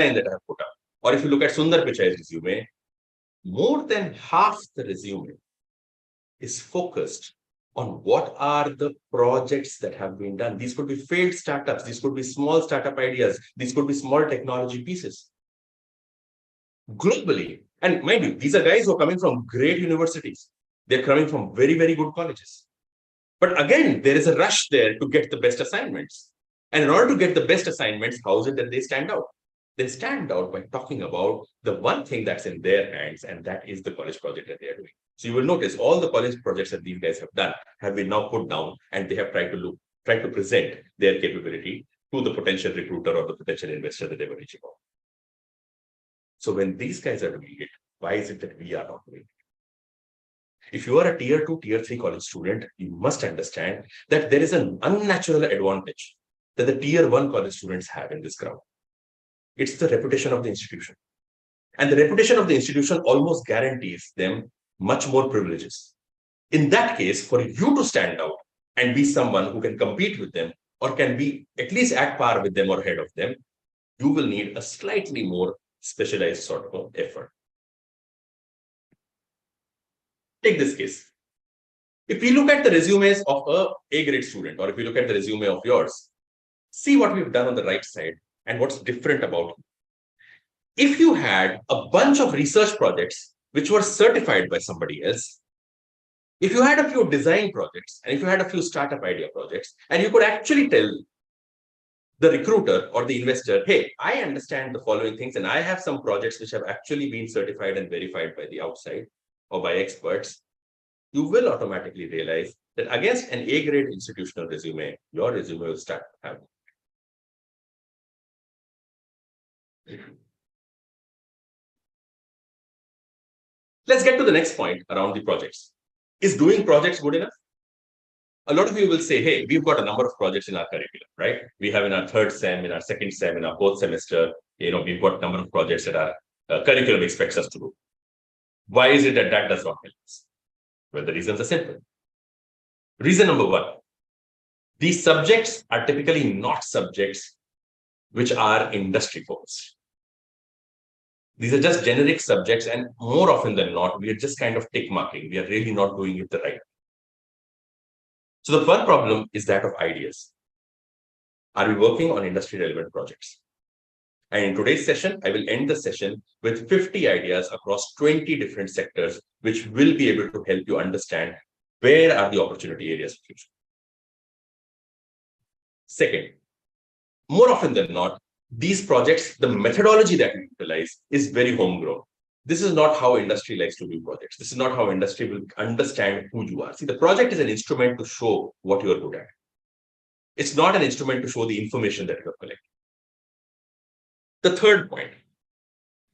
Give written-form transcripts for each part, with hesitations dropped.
that I have put up, or if you look at Sundar Pichai's resume, more than half the resume is focused on what are the projects that have been done. These could be failed startups, these could be small startup ideas, these could be small technology pieces. Globally, and mind you, these are guys who are coming from great universities. They're coming from very, very good colleges. But again, there is a rush there to get the best assignments. And in order to get the best assignments, how is it that they stand out? They stand out by talking about the one thing that's in their hands, and that is the college project that they are doing. So you will notice all the college projects that these guys have done have been now put down, and they have tried to present their capability to the potential recruiter or the potential investor that they were reaching out. So when these guys are doing it, why is it that we are not doing it? If you are a tier 2, tier 3 college student, you must understand that there is an unnatural advantage that the tier 1 college students have in this crowd. It's the reputation of the institution. And the reputation of the institution almost guarantees them much more privileges. In that case, for you to stand out and be someone who can compete with them or can be at least at par with them or ahead of them, you will need a slightly more specialized sort of effort. Take this case. If we look at the resumes of a A-grade student, or if you look at the resume of yours, see what we've done on the right side and what's different about it. If you had a bunch of research projects which were certified by somebody else, if you had a few design projects, and if you had a few startup idea projects, and you could actually tell the recruiter or the investor, hey, I understand the following things, and I have some projects which have actually been certified and verified by the outside or by experts, you will automatically realize that against an A-grade institutional resume, your resume will start having. Let's get to the next point around the projects. Is doing projects good enough? A lot of you will say, hey, we've got a number of projects in our curriculum, right? We have in our third sem, in our second sem, in our fourth semester, we've got a number of projects that our curriculum expects us to do. Why is it that does not help us? Well, the reasons are simple. Reason number one, these subjects are typically not subjects which are industry focused. These are just generic subjects, and more often than not, we are just kind of tick marking. We are really not doing it the right way. So the first problem is that of ideas. Are we working on industry relevant projects? And in today's session, I will end the session with 50 ideas across 20 different sectors, which will be able to help you understand where are the opportunity areas for future. Second, more often than not, these projects, the methodology that we utilize is very homegrown. This is not how industry likes to do projects. This is not how industry will understand who you are. See, the project is an instrument to show what you are good at. It's not an instrument to show the information that you have collected. The third point,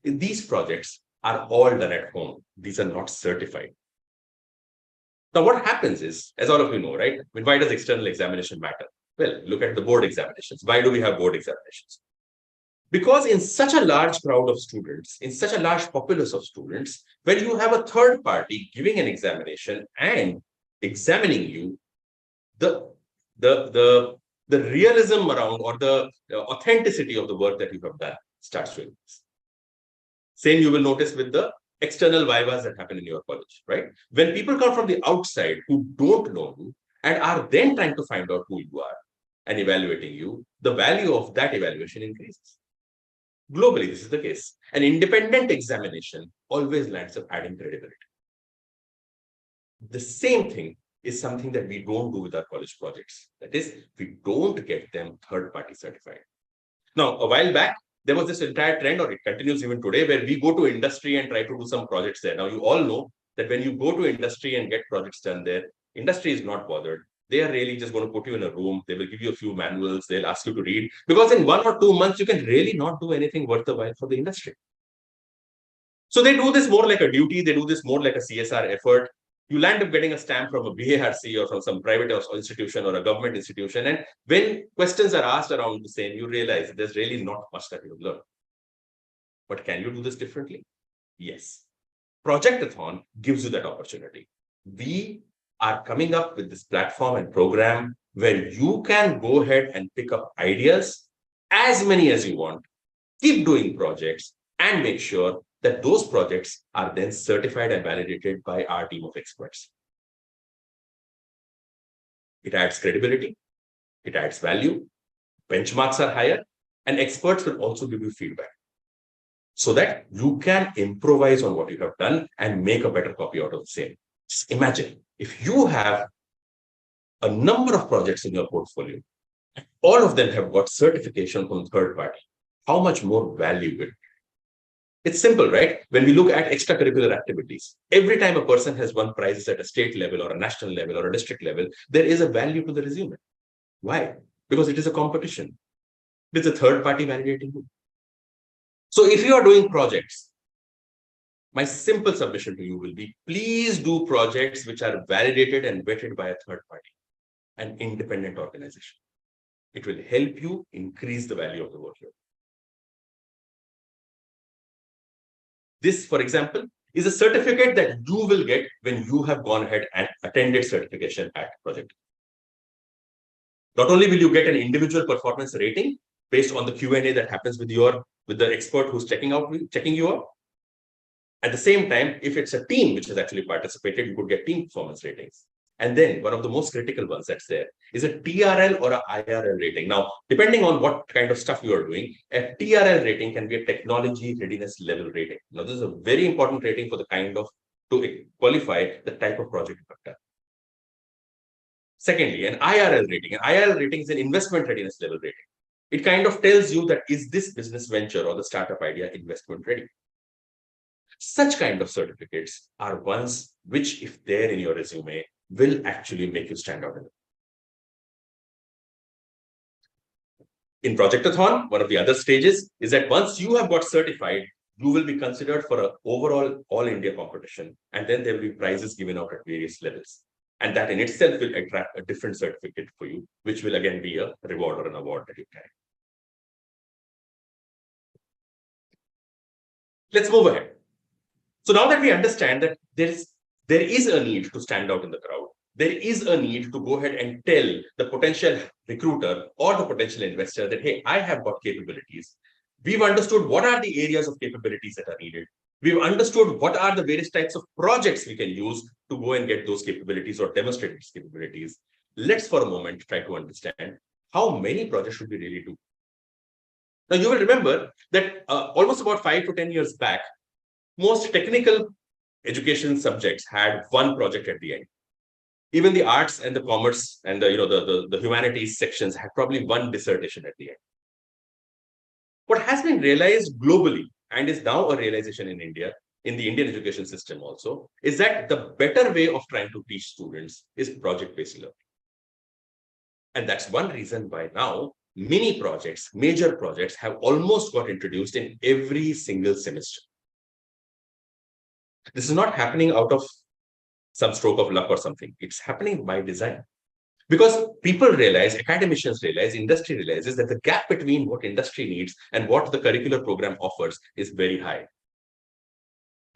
these projects are all done at home. These are not certified. Now, what happens is, as all of you know, right? Why does external examination matter? Well, look at the board examinations. Why do we have board examinations? Because in such a large crowd of students, in such a large populace of students, when you have a third party giving an examination and examining you, the realism around or the authenticity of the work that you have done starts to increase. Same you will notice with the external vivas that happen in your college, right? When people come from the outside who don't know you and are then trying to find out who you are and evaluating you, the value of that evaluation increases. Globally, this is the case. An independent examination always lands up adding credibility. The same thing is something that we don't do with our college projects. That is, we don't get them third-party certified. Now, a while back, there was this entire trend, or it continues even today, where we go to industry and try to do some projects there. Now, you all know that when you go to industry and get projects done there, industry is not bothered. They are really just going to put you in a room. They will give you a few manuals. They'll ask you to read. Because in 1 or 2 months, you can really not do anything worth the while for the industry. So they do this more like a duty. They do this more like a CSR effort. You land up getting a stamp from a BARC or from some private institution or a government institution. And when questions are asked around the same, you realize there's really not much that you've learned. But can you do this differently? Yes. Projectathon gives you that opportunity. We are coming up with this platform and program where you can go ahead and pick up ideas, as many as you want, keep doing projects, and make sure that those projects are then certified and validated by our team of experts. It adds credibility, it adds value, benchmarks are higher, and experts will also give you feedback so that you can improvise on what you have done and make a better copy out of the same. Just imagine if you have a number of projects in your portfolio, all of them have got certification from third party. How much more value will it? It's simple, right? When we look at extracurricular activities, every time a person has won prizes at a state level or a national level or a district level, there is a value to the resume. Why? Because it is a competition. It's a third party validating you. So if you are doing projects, my simple submission to you will be, please do projects which are validated and vetted by a third party, an independent organization. It will help you increase the value of the work you're doing. This, for example, is a certificate that you will get when you have gone ahead and attended certification at Project. Not only will you get an individual performance rating based on the Q&A that happens with the expert who's checking you out. At the same time, if it's a team which has actually participated, you could get team performance ratings. And then one of the most critical ones that's there is a TRL or a IRL rating. Now, depending on what kind of stuff you are doing, a TRL rating can be a technology readiness level rating. Now, this is a very important rating for the kind of, to qualify the type of project you have done. Secondly, an IRL rating. An IRL rating is an investment readiness level rating. It kind of tells you that is this business venture or the startup idea investment ready? Such kind of certificates are ones which, if they're in your resume, will actually make you stand out. In Projectathon, one of the other stages is that once you have got certified, you will be considered for an overall all India competition, and then there will be prizes given out at various levels. And that in itself will attract a different certificate for you, which will again be a reward or an award that you carry. Let's move ahead. So now that we understand that there is a need to stand out in the crowd, there is a need to go ahead and tell the potential recruiter or the potential investor that, hey, I have got capabilities. We've understood what are the areas of capabilities that are needed. We've understood what are the various types of projects we can use to go and get those capabilities or demonstrate these capabilities. Let's for a moment try to understand how many projects should we really do. Now, you will remember that almost about 5 to 10 years back, most technical education subjects had one project at the end. Even the arts and the commerce and the humanities sections had probably one dissertation at the end. What has been realized globally, and is now a realization in India, in the Indian education system also, is that the better way of trying to teach students is project-based learning. And that's one reason why now mini projects, major projects have almost got introduced in every single semester. This is not happening out of some stroke of luck or something. It's happening by design. Because people realize, academicians realize, industry realizes that the gap between what industry needs and what the curricular program offers is very high.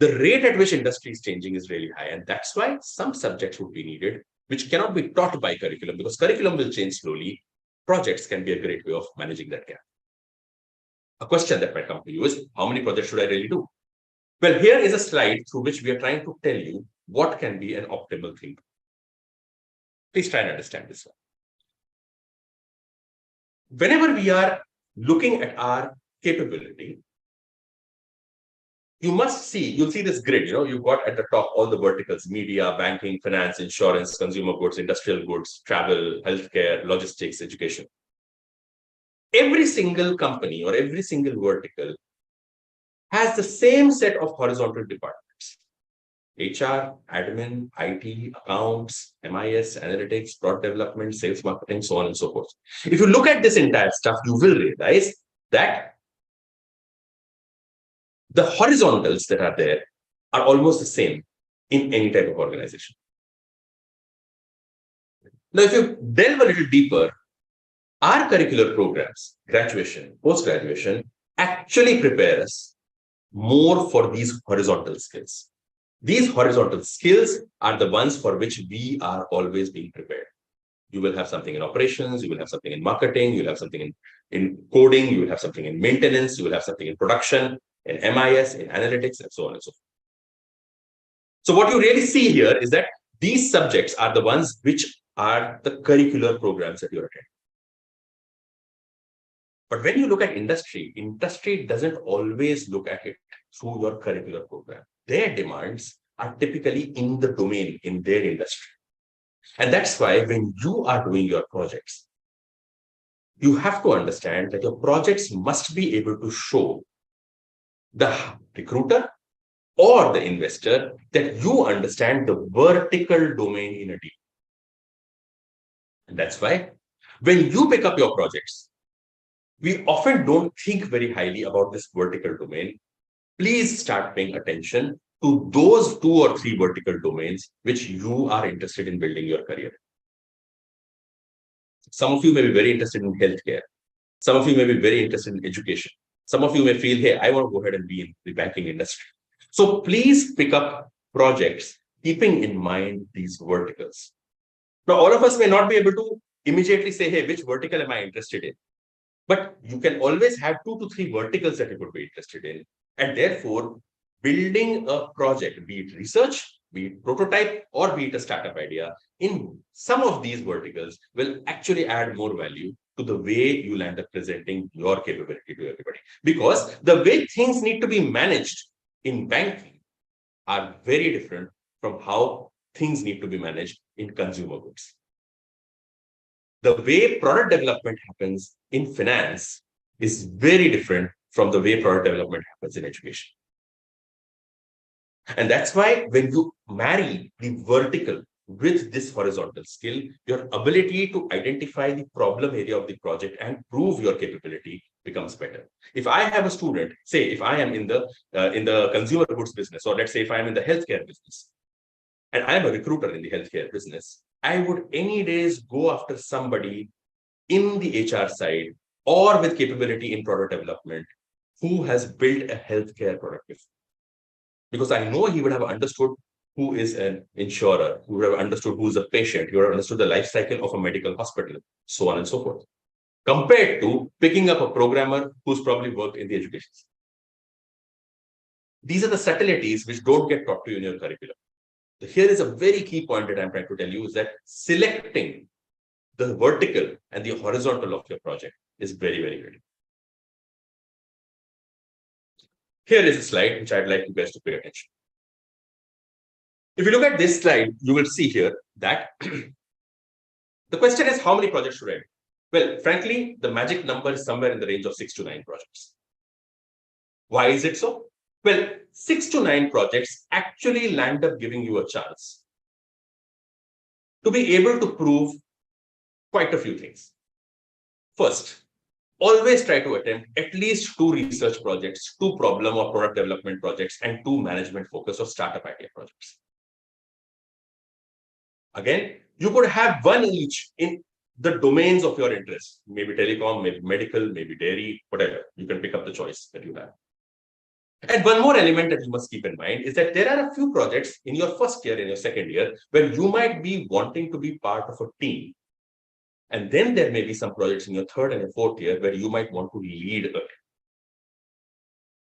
The rate at which industry is changing is really high. And that's why some subjects would be needed, which cannot be taught by curriculum, because curriculum will change slowly. Projects can be a great way of managing that gap. A question that might come to you is, how many projects should I really do? Well, here is a slide through which we are trying to tell you what can be an optimal thing. Please try and understand this one. Whenever we are looking at our capability, you'll see this grid, you've got at the top all the verticals: media, banking, finance, insurance, consumer goods, industrial goods, travel, healthcare, logistics, education. Every single company or every single vertical has the same set of horizontal departments: HR, admin, IT, accounts, MIS, analytics, product development, sales, marketing, so on and so forth. If you look at this entire stuff, you will realize that the horizontals that are there are almost the same in any type of organization. Now, if you delve a little deeper, our curricular programs, graduation, post-graduation, actually prepare us more for these horizontal skills. These horizontal skills are the ones for which we are always being prepared. You will have something in operations, you will have something in marketing, you'll have something in in coding, you will have something in maintenance, you will have something in production, in MIS, in analytics, and so on and so forth. So what you really see here is that these subjects are the ones which are the curricular programs that you're attending. But when you look at industry doesn't always look at it through your curricular program. Their demands are typically in the domain, in their industry. And that's why when you are doing your projects, you have to understand that your projects must be able to show the recruiter or the investor that you understand the vertical domain in a deal. And that's why when you pick up your projects, we often don't think very highly about this vertical domain. Please start paying attention to those 2 or 3 vertical domains which you are interested in building your career. Some of you may be very interested in healthcare. Some of you may be very interested in education. Some of you may feel, hey, I want to go ahead and be in the banking industry. So please pick up projects keeping in mind these verticals. Now, all of us may not be able to immediately say, hey, which vertical am I interested in? But you can always have 2 to 3 verticals that you could be interested in. And therefore, building a project, be it research, be it prototype, or be it a startup idea, in some of these verticals will actually add more value to the way you land up presenting your capability to everybody. Because the way things need to be managed in banking are very different from how things need to be managed in consumer goods. The way product development happens in finance is very different from the way product development happens in education. And that's why when you marry the vertical with this horizontal skill, your ability to identify the problem area of the project and prove your capability becomes better. If I have a student, say if I am in the consumer goods business, or let's say if I am in the healthcare business, and I am a recruiter in the healthcare business, I would any days go after somebody in the HR side or with capability in product development who has built a healthcare product before. Because I know he would have understood who is an insurer, who would have understood who is a patient, who would have understood the life cycle of a medical hospital, so on and so forth, compared to picking up a programmer who's probably worked in the education system. These are the subtleties which don't get taught to you in your curriculum. Here is a very key point that I'm trying to tell you is that selecting the vertical and the horizontal of your project is very, very critical. Here is a slide which I'd like you guys to pay attention. If you look at this slide, you will see here that the question is, how many projects should I do? Well, frankly, the magic number is somewhere in the range of 6 to 9 projects. Why is it so? Well, 6 to 9 projects actually land up giving you a chance to be able to prove quite a few things. First, always try to attempt at least 2 research projects, 2 problem or product development projects, and 2 management focus or startup idea projects. Again, you could have 1 each in the domains of your interest, maybe telecom, maybe medical, maybe dairy, whatever. You can pick up the choice that you have. And one more element that you must keep in mind is that there are a few projects in your first year and your second year where you might be wanting to be part of a team. And then there may be some projects in your third and your fourth year where you might want to lead a team.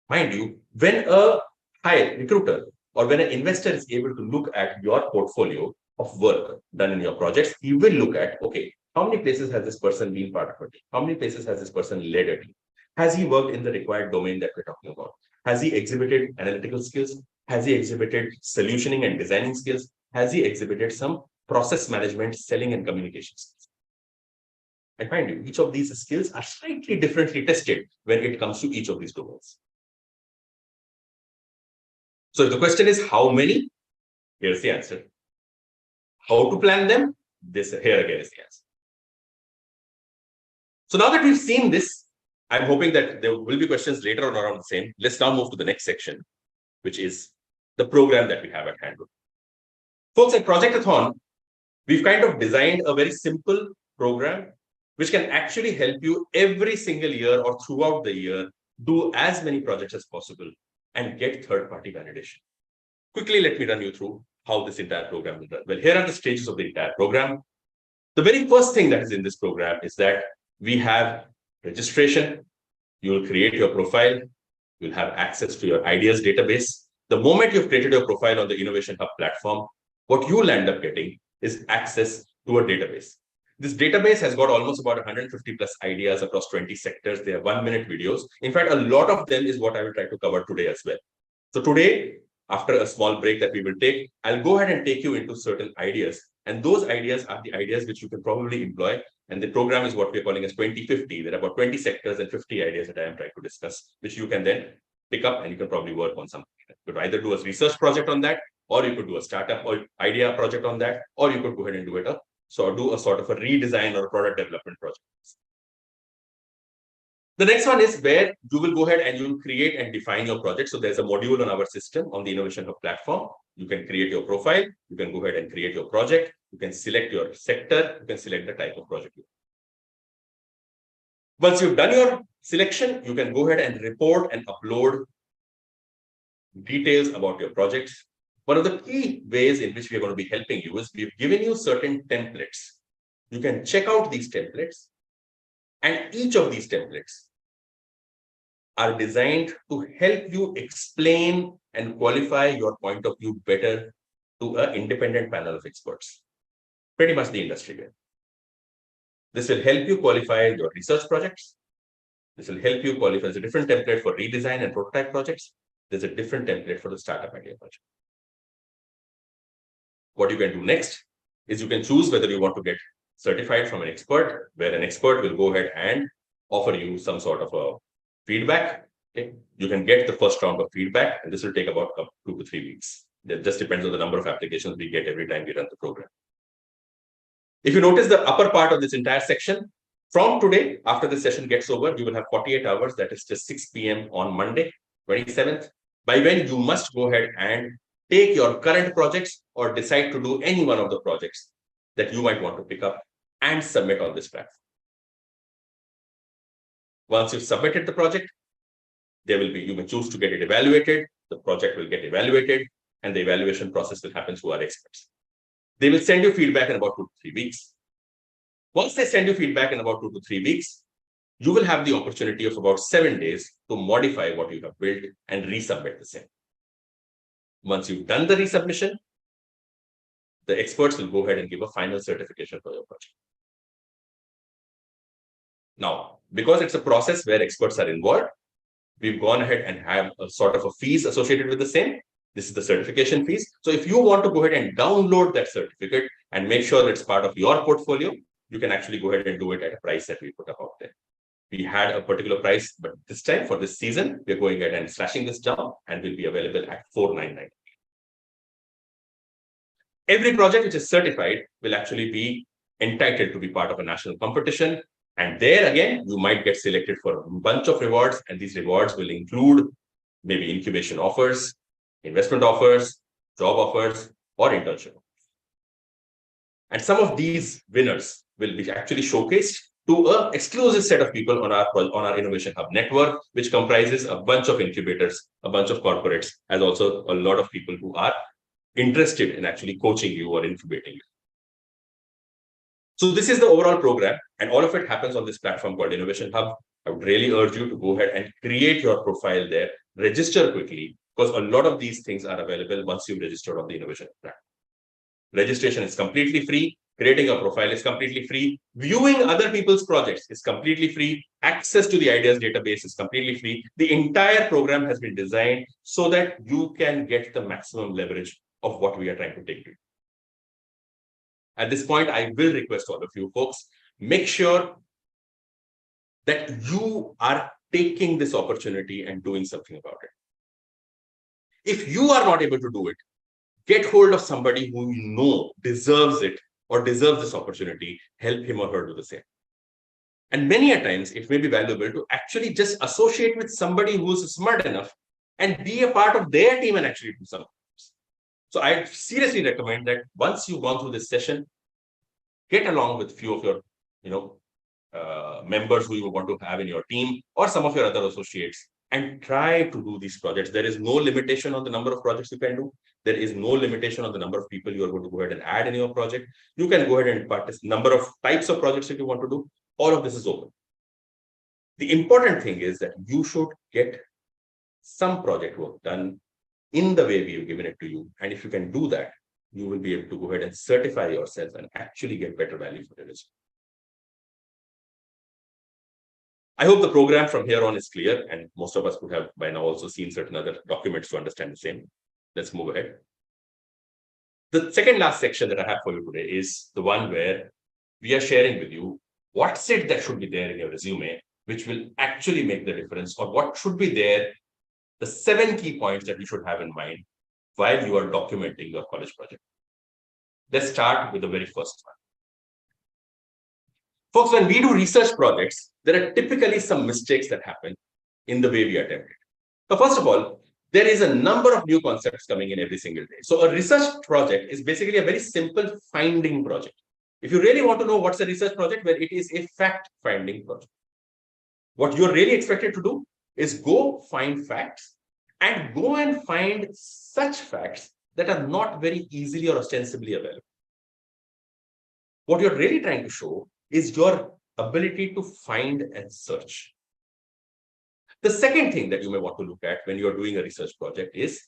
Mind you, when a recruiter or when an investor is able to look at your portfolio of work done in your projects, he will look at, okay, how many places has this person been part of a team? How many places has this person led a team? Has he worked in the required domain that we're talking about? Has he exhibited analytical skills? Has he exhibited solutioning and designing skills? Has he exhibited some process management, selling and communication skills? And mind you, each of these skills are slightly differently tested when it comes to each of these domains. So if the question is how many, here's the answer. How to plan them? Here again is the answer. So now that we've seen this, I'm hoping that there will be questions later on around the same. Let's now move to the next section, which is the program that we have at hand. Folks, at Projectathon, we've kind of designed a very simple program which can actually help you every single year or throughout the year do as many projects as possible and get third-party validation. Quickly, let me run you through how this entire program will run. Well, here are the stages of the entire program. The very first thing that is in this program is that we have registration. You will create your profile. You'll have access to your ideas database. The moment you've created your profile on the Innovation Hub platform, what you'll end up getting is access to a database. This database has got almost about 150 plus ideas across 20 sectors. They are 1-minute videos. In fact, a lot of them is what I will try to cover today as well. So today, after a small break that we will take, I'll go ahead and take you into certain ideas. And those ideas are the ideas which you can probably employ. And the program is what we're calling as 2050. There are about 20 sectors and 50 ideas that I am trying to discuss, which you can then pick up and you can probably work on something. You could either do a research project on that, or you could do a startup or idea project on that, or you could go ahead and do it do a sort of a redesign or a product development project. The next one is where you will go ahead and you will create and define your project. So there's a module on our system on the Innovation Hub platform. You can create your profile. You can go ahead and create your project. You can select your sector. You can select the type of project. Once you've done your selection, you can go ahead and report and upload details about your projects. One of the key ways in which we are going to be helping you is we've given you certain templates. You can check out these templates, and each of these templates are designed to help you explain and qualify your point of view better to an independent panel of experts, pretty much the industry way. This will help you qualify your research projects. This will help you qualify. There's a different template for redesign and prototype projects. There's a different template for the startup idea project. What you can do next is you can choose whether you want to get certified from an expert, where an expert will go ahead and offer you some sort of a feedback. Okay? You can get the first round of feedback, and this will take about 2 to 3 weeks. It just depends on the number of applications we get every time we run the program. If you notice the upper part of this entire section, from today, after this session gets over, you will have 48 hours. That is just 6 p.m. on Monday, 27th, by when you must go ahead and take your current projects or decide to do any one of the projects that you might want to pick up and submit on this platform. Once you've submitted the project, you may choose to get it evaluated. The project will get evaluated, and the evaluation process will happen through our experts. They will send you feedback in about 2 to 3 weeks. Once they send you feedback in about 2 to 3 weeks, you will have the opportunity of about 7 days to modify what you have built and resubmit the same. Once you've done the resubmission, the experts will go ahead and give a final certification for your project. Now, because it's a process where experts are involved, we've gone ahead and have a sort of a fees associated with the same. This is the certification fees. So if you want to go ahead and download that certificate and make sure it's part of your portfolio, you can actually go ahead and do it at a price that we put up out there. We had a particular price, but this time for this season, we're going ahead and slashing this down and will be available at $499. Every project which is certified will actually be entitled to be part of a national competition. And there again, you might get selected for a bunch of rewards. And these rewards will include maybe incubation offers, investment offers, job offers, or internship. And some of these winners will be actually showcased to an exclusive set of people on our Innovation Hub network, which comprises a bunch of incubators, a bunch of corporates, and also a lot of people who are interested in actually coaching you or incubating you. So this is the overall program, and all of it happens on this platform called Innovation Hub. I would really urge you to go ahead and create your profile there, register quickly, because a lot of these things are available once you've registered on the Innovation Hub platform. Registration is completely free. Creating a profile is completely free. Viewing other people's projects is completely free. Access to the ideas database is completely free. The entire program has been designed so that you can get the maximum leverage of what we are trying to take to you. At this point, I will request all of you folks, make sure that you are taking this opportunity and doing something about it. If you are not able to do it, get hold of somebody who you know deserves it or deserves this opportunity, help him or her do the same. And many a times, it may be valuable to actually just associate with somebody who's smart enough and be a part of their team and actually do something. So I seriously recommend that once you've gone through this session, get along with a few of your members who you want to have in your team or some of your other associates and try to do these projects. There is no limitation on the number of projects you can do. There is no limitation on the number of people you are going to go ahead and add in your project. You can go ahead and participate, number of types of projects that you want to do. All of this is open. The important thing is that you should get some project work done in the way we've given it to you. And if you can do that, you will be able to go ahead and certify yourself and actually get better value for your resume. I hope the program from here on is clear, and most of us would have by now also seen certain other documents to understand the same. Let's move ahead. The second last section that I have for you today is the one where we are sharing with you what's it that should be there in your resume, which will actually make the difference, or what should be there, the 7 key points that you should have in mind while you are documenting your college project. Let's start with the very first one. Folks, when we do research projects, there are typically some mistakes that happen in the way we attempt it. So first of all, there is a number of new concepts coming in every single day. So a research project is basically a very simple finding project. If you really want to know what's a research project, well, it is a fact-finding project. What you're really expected to do is go find facts and go and find such facts that are not very easily or ostensibly available. What you're really trying to show is your ability to find and search. The second thing that you may want to look at when you're doing a research project is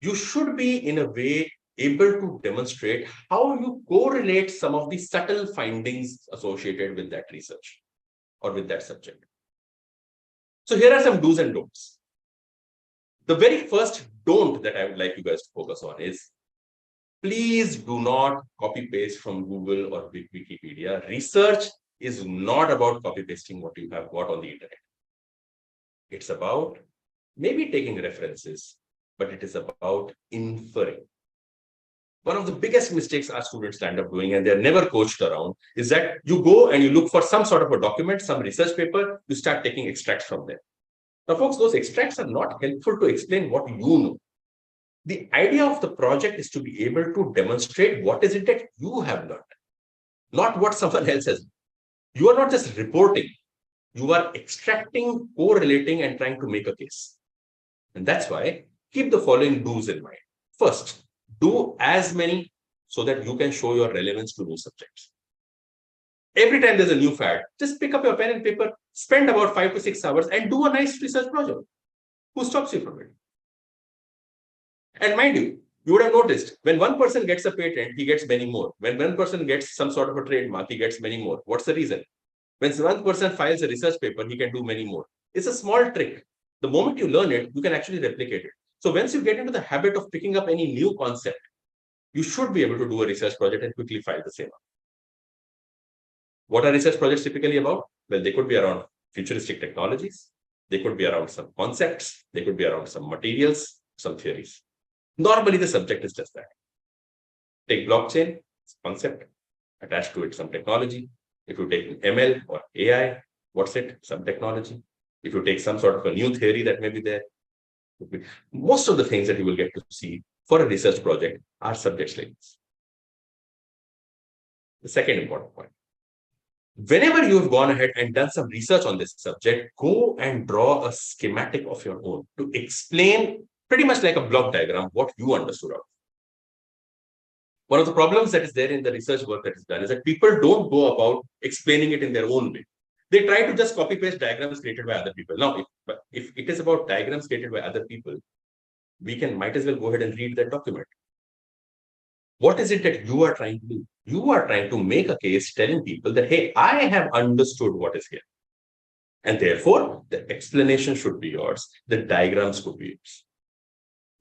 you should be in a way able to demonstrate how you correlate some of the subtle findings associated with that research or with that subject. So here are some do's and don'ts. The very first don't that I would like you guys to focus on is please do not copy paste from Google or Wikipedia. Research is not about copy pasting what you have got on the internet. It's about maybe taking references, but it is about inferring. One of the biggest mistakes our students end up doing, and they're never coached around, is that you go and you look for some sort of a document, some research paper, you start taking extracts from there. Now, folks, those extracts are not helpful to explain what you know. The idea of the project is to be able to demonstrate what is it that you have learned, not what someone else has. You are not just reporting. You are extracting, correlating, and trying to make a case. And that's why keep the following do's in mind. First, do as many so that you can show your relevance to new subjects. Every time there's a new fad, just pick up your pen and paper, spend about 5 to 6 hours and do a nice research project. Who stops you from it? And mind you, you would have noticed when one person gets a patent, he gets many more. When one person gets some sort of a trademark, he gets many more. What's the reason? When one person files a research paper, he can do many more. It's a small trick. The moment you learn it, you can actually replicate it. So once you get into the habit of picking up any new concept, you should be able to do a research project and quickly file the same. What are research projects typically about? Well, they could be around futuristic technologies. They could be around some concepts. They could be around some materials, some theories. Normally, the subject is just that. Take blockchain, concept, attach to it some technology. If you take ML or AI, what's it? Some technology. If you take some sort of a new theory that may be there, most of the things that you will get to see for a research project are subjects like this. The second important point. Whenever you have gone ahead and done some research on this subject, go and draw a schematic of your own to explain pretty much like a block diagram what you understood of. One of the problems that is there in the research work that is done is that people don't go about explaining it in their own way. They try to just copy paste diagrams created by other people. Now, if it is about diagrams created by other people, we might as well go ahead and read that document. What is it that you are trying to do? You are trying to make a case telling people that, hey, I have understood what is here. And therefore, the explanation should be yours. The diagrams could be yours.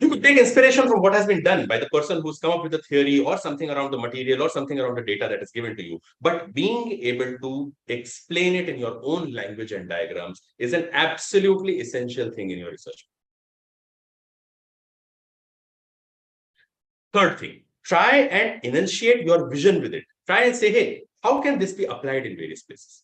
You could take inspiration from what has been done by the person who's come up with a theory or something around the material or something around the data that is given to you. But being able to explain it in your own language and diagrams is an absolutely essential thing in your research. Third thing, try and enunciate your vision with it. Try and say, hey, how can this be applied in various places?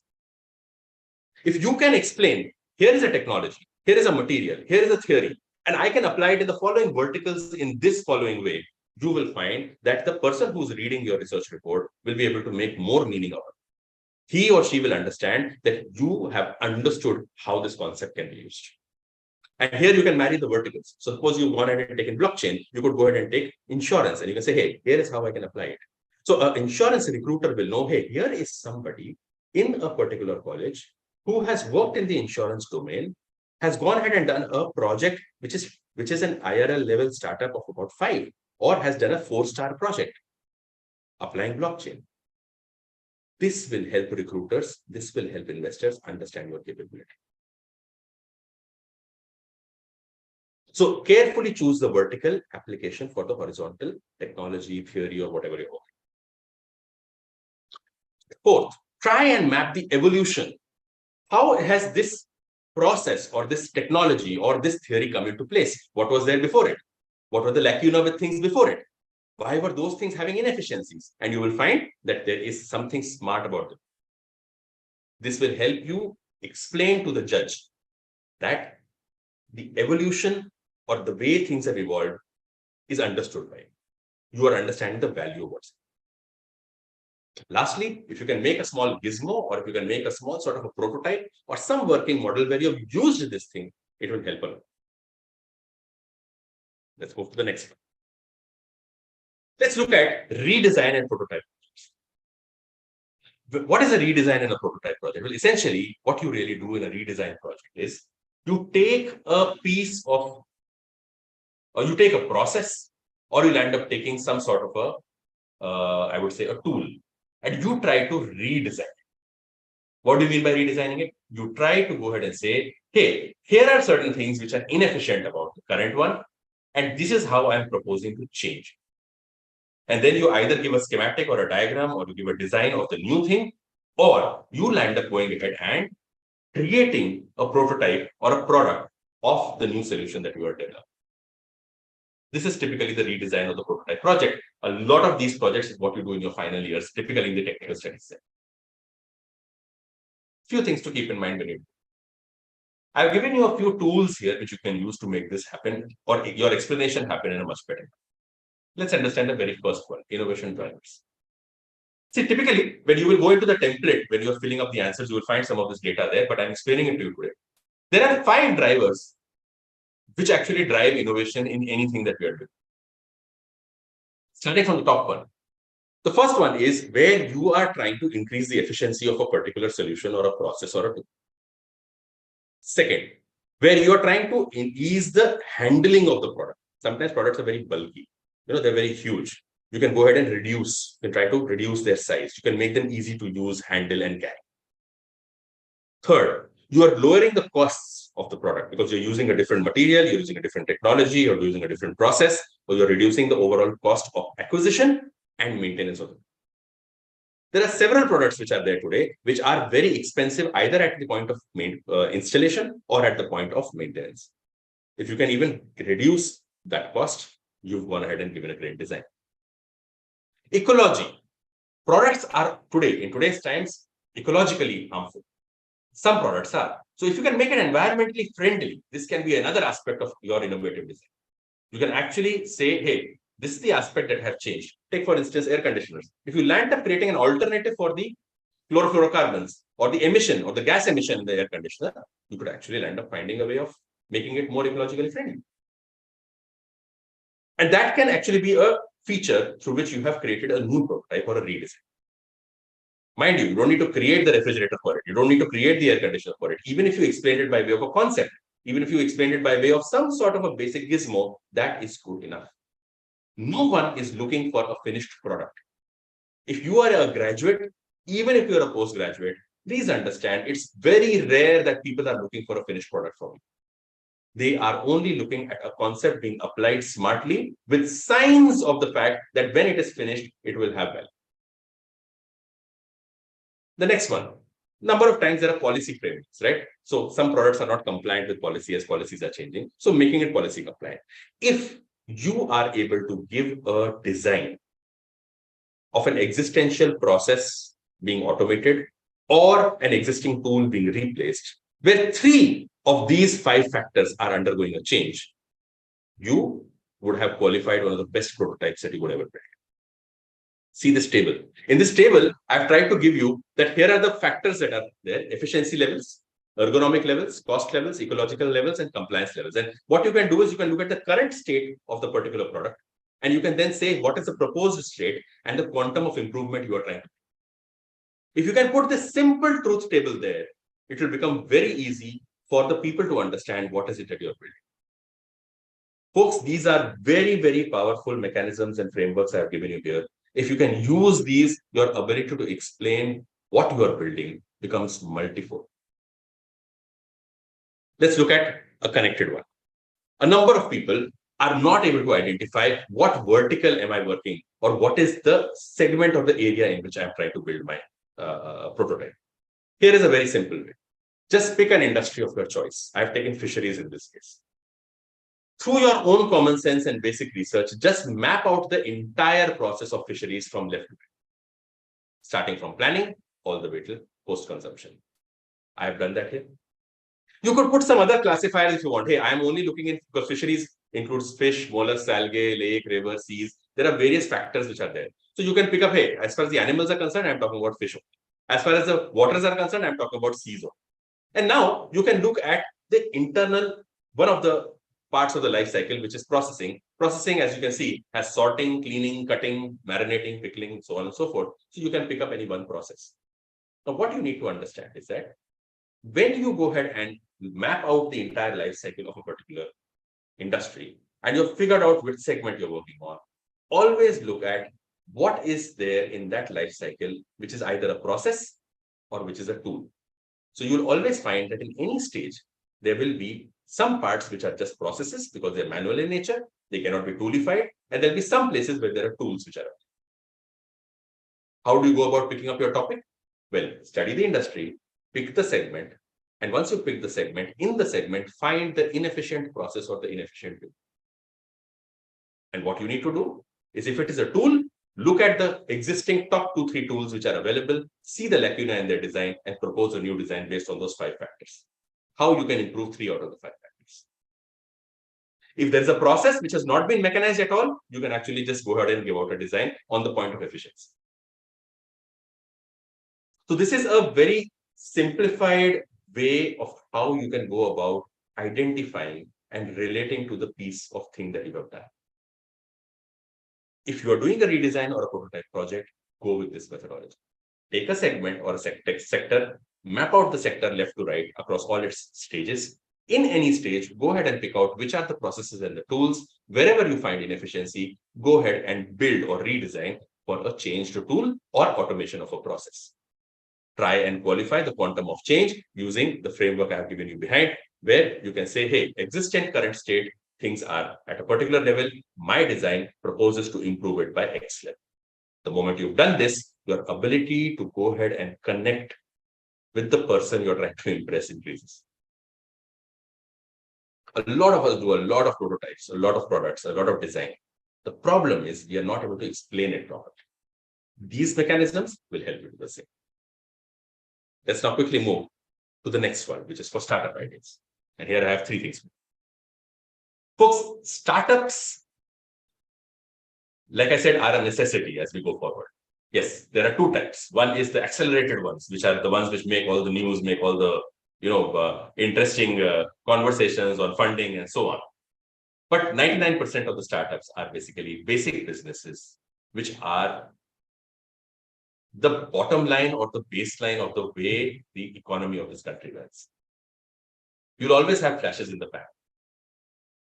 If you can explain, here is a technology, here is a material, here is a theory, and I can apply it in the following verticals in this following way, you will find that the person who's reading your research report will be able to make more meaning of it. He or she will understand that you have understood how this concept can be used. And here you can marry the verticals. So suppose you've gone ahead and taken blockchain, you could go ahead and take insurance and you can say, hey, here is how I can apply it. So an insurance recruiter will know, hey, here is somebody in a particular college who has worked in the insurance domain has gone ahead and done a project which is an IRL level startup of about 5, or has done a 4-star project applying blockchain. This will help recruiters, this will help investors understand your capability. So carefully choose the vertical application for the horizontal technology, theory, or whatever you want. Fourth, try and map the evolution. How has this process or this technology or this theory come into place? What was there before it? What were the lacuna with things before it? Why were those things having inefficiencies? And you will find that there is something smart about them. This will help you explain to the judge that the evolution or the way things have evolved is understood by you. You are understanding the value of what's. Lastly, if you can make a small gizmo, or if you can make a small sort of a prototype or some working model where you've used this thing, it will help a lot. Let's move to the next one. Let's look at redesign and prototype. What is a redesign and a prototype project? Well, essentially, what you really do in a redesign project is you take a piece of, or you take a process, or you'll end up taking some sort of a, I would say, a tool, and you try to redesign it. What do you mean by redesigning it? You try to go ahead and say, hey, here are certain things which are inefficient about the current one, and this is how I'm proposing to change. And then you either give a schematic or a diagram, or you give a design of the new thing, or you end up going ahead and creating a prototype or a product of the new solution that you are developing. This is typically the redesign of the prototype project. A lot of these projects is what you do in your final years, typically in the technical studies set. Few things to keep in mind when you do. I've given you a few tools here which you can use to make this happen, or your explanation happen in a much better way. Let's understand the very first one, innovation drivers. See, typically, when you will go into the template, when you are filling up the answers, you will find some of this data there, but I'm explaining it to you today. There are 5 drivers which actually drive innovation in anything that we are doing. Starting from the top one. The first one is where you are trying to increase the efficiency of a particular solution or a process or a tool. Second, where you are trying to ease the handling of the product. Sometimes products are very bulky. They're very huge. You can go ahead and reduce. You can try to reduce their size. You can make them easy to use, handle, and carry. Third, you are lowering the costs of the product because you're using a different material, you're using a different technology, you're using a different process, or you're reducing the overall cost of acquisition and maintenance of it. There are several products which are there today, which are very expensive, either at the point of installation or at the point of maintenance. If you can even reduce that cost, you've gone ahead and given a great design. Ecology. Products are in today's times, ecologically harmful. Some products are. So if you can make it environmentally friendly, this can be another aspect of your innovative design. You can actually say, hey, this is the aspect that have changed. Take, for instance, air conditioners. If you land up creating an alternative for the chlorofluorocarbons or the emission or the gas emission in the air conditioner, you could actually land up finding a way of making it more ecologically friendly. And that can actually be a feature through which you have created a new prototype or a redesign. Mind you, you don't need to create the refrigerator for it. You don't need to create the air conditioner for it. Even if you explain it by way of a concept, even if you explain it by way of some sort of a basic gizmo, that is good enough. No one is looking for a finished product. If you are a graduate, even if you're a postgraduate, please understand it's very rare that people are looking for a finished product from you. They are only looking at a concept being applied smartly with signs of the fact that when it is finished, it will have value. The next one, number of times there are policy frameworks, right? So some products are not compliant with policy as policies are changing. So making it policy compliant. If you are able to give a design of an existential process being automated or an existing tool being replaced, where 3 of these 5 factors are undergoing a change, you would have qualified one of the best prototypes that you would ever build. See this table. In this table, I've tried to give you that here are the factors that are there: efficiency levels, ergonomic levels, cost levels, ecological levels, and compliance levels. And what you can do is you can look at the current state of the particular product, and you can then say what is the proposed state and the quantum of improvement you are trying to do. If you can put this simple truth table there, it will become very easy for the people to understand what is it that you're building. Folks, these are very, very powerful mechanisms and frameworks I have given you here. If you can use these, your ability to explain what you are building becomes multifold. Let's look at a connected one. A number of people are not able to identify what vertical am I working or what is the segment of the area in which I'm trying to build my prototype. Here is a very simple way. Just pick an industry of your choice. I've taken fisheries in this case. Through your own common sense and basic research, just map out the entire process of fisheries from left to right, starting from planning all the way to post-consumption. I have done that here. You could put some other classifiers if you want. Hey, I'm only looking in, because fisheries includes fish, mollusks, algae, lake, river, seas. There are various factors which are there. So you can pick up, hey, as far as the animals are concerned, I'm talking about fish. As far as the waters are concerned, I'm talking about seas. And now you can look at the internal, one of the parts of the life cycle, which is processing. Processing, as you can see, has sorting, cleaning, cutting, marinating, pickling, so on and so forth. So you can pick up any one process. Now, what you need to understand is that when you go ahead and map out the entire life cycle of a particular industry, and you've figured out which segment you're working on, always look at what is there in that life cycle, which is either a process or which is a tool. So you'll always find that in any stage, there will be some parts which are just processes because they're manual in nature, they cannot be toolified, and there'll be some places where there are tools which are. How do you go about picking up your topic? Well, study the industry, pick the segment, and once you pick the segment, in the segment, find the inefficient process or the inefficient tool. And what you need to do is, if it is a tool, look at the existing top 2-3 tools which are available, see the lacuna in their design, and propose a new design based on those 5 factors. How you can improve 3 out of the 5 factors. If there is a process which has not been mechanized at all, you can actually just go ahead and give out a design on the point of efficiency. So this is a very simplified way of how you can go about identifying and relating to the piece of thing that you have done. If you are doing a redesign or a prototype project, go with this methodology. Take a segment or a sector, map out the sector left to right across all its stages. In any stage, go ahead and pick out which are the processes and the tools. Wherever you find inefficiency, go ahead and build or redesign for a change to tool or automation of a process. Try and qualify the quantum of change using the framework I have given you behind, where you can say, hey, existent current state, things are at a particular level. My design proposes to improve it by X level. The moment you've done this, your ability to go ahead and connect with the person you're trying to impress increases. A lot of us do a lot of prototypes, a lot of products, a lot of design. The problem is we are not able to explain it properly. These mechanisms will help you do the same. Let's now quickly move to the next one, which is for startup ideas. And here I have 3 things. Folks, startups, like I said, are a necessity as we go forward. Yes, there are 2 types. One is the accelerated ones, which are the ones which make all the news, make all the interesting conversations on funding and so on. But 99% of the startups are basically basic businesses, which are the bottom line or the baseline of the way the economy of this country runs. You'll always have flashes in the pan.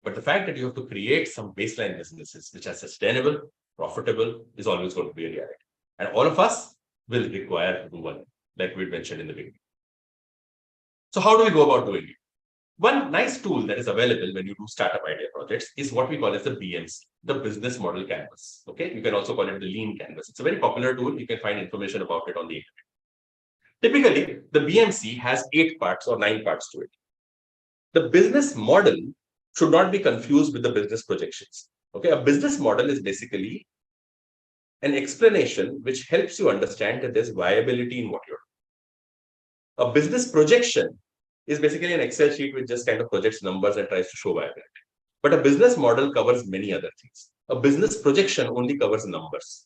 But the fact that you have to create some baseline businesses which are sustainable, profitable, is always going to be a reality. And all of us will require to do one, like we mentioned in the beginning. So how do we go about doing it? One nice tool that is available when you do startup idea projects is what we call as the BMC, the business model canvas. Okay, you can also call it the lean canvas. It's a very popular tool. You can find information about it on the internet. Typically, the BMC has 8 parts or 9 parts to it. The business model should not be confused with the business projections. Okay, a business model is basically an explanation which helps you understand that there's viability in what you're doing. A business projection is basically an Excel sheet which just kind of projects numbers and tries to show viability. But a business model covers many other things. A business projection only covers numbers.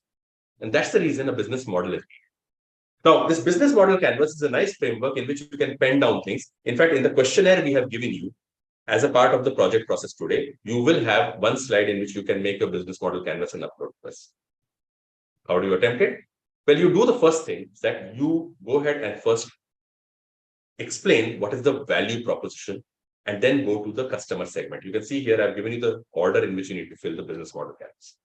And that's the reason a business model is needed. Now, this business model canvas is a nice framework in which you can pen down things. In fact, in the questionnaire we have given you, as a part of the project process today, you will have one slide in which you can make your business model canvas and upload to us. How do you attempt it? Well, you do the first thing, that you go ahead and first explain what is the value proposition, and then go to the customer segment. You can see here, I've given you the order in which you need to fill the business model gaps.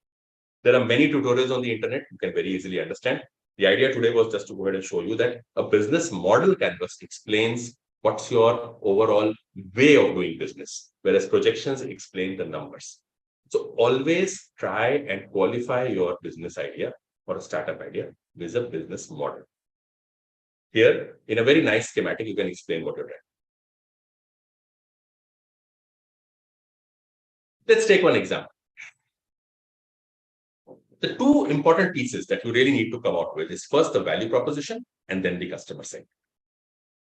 There are many tutorials on the internet. You can very easily understand. The idea today was just to go ahead and show you that a business model canvas explains what's your overall way of doing business, whereas projections explain the numbers. So always try and qualify your business idea or a startup idea with a business model. Here, in a very nice schematic, you can explain what you're trying. Let's take one example. The two important pieces that you really need to come out with is first the value proposition and then the customer segment.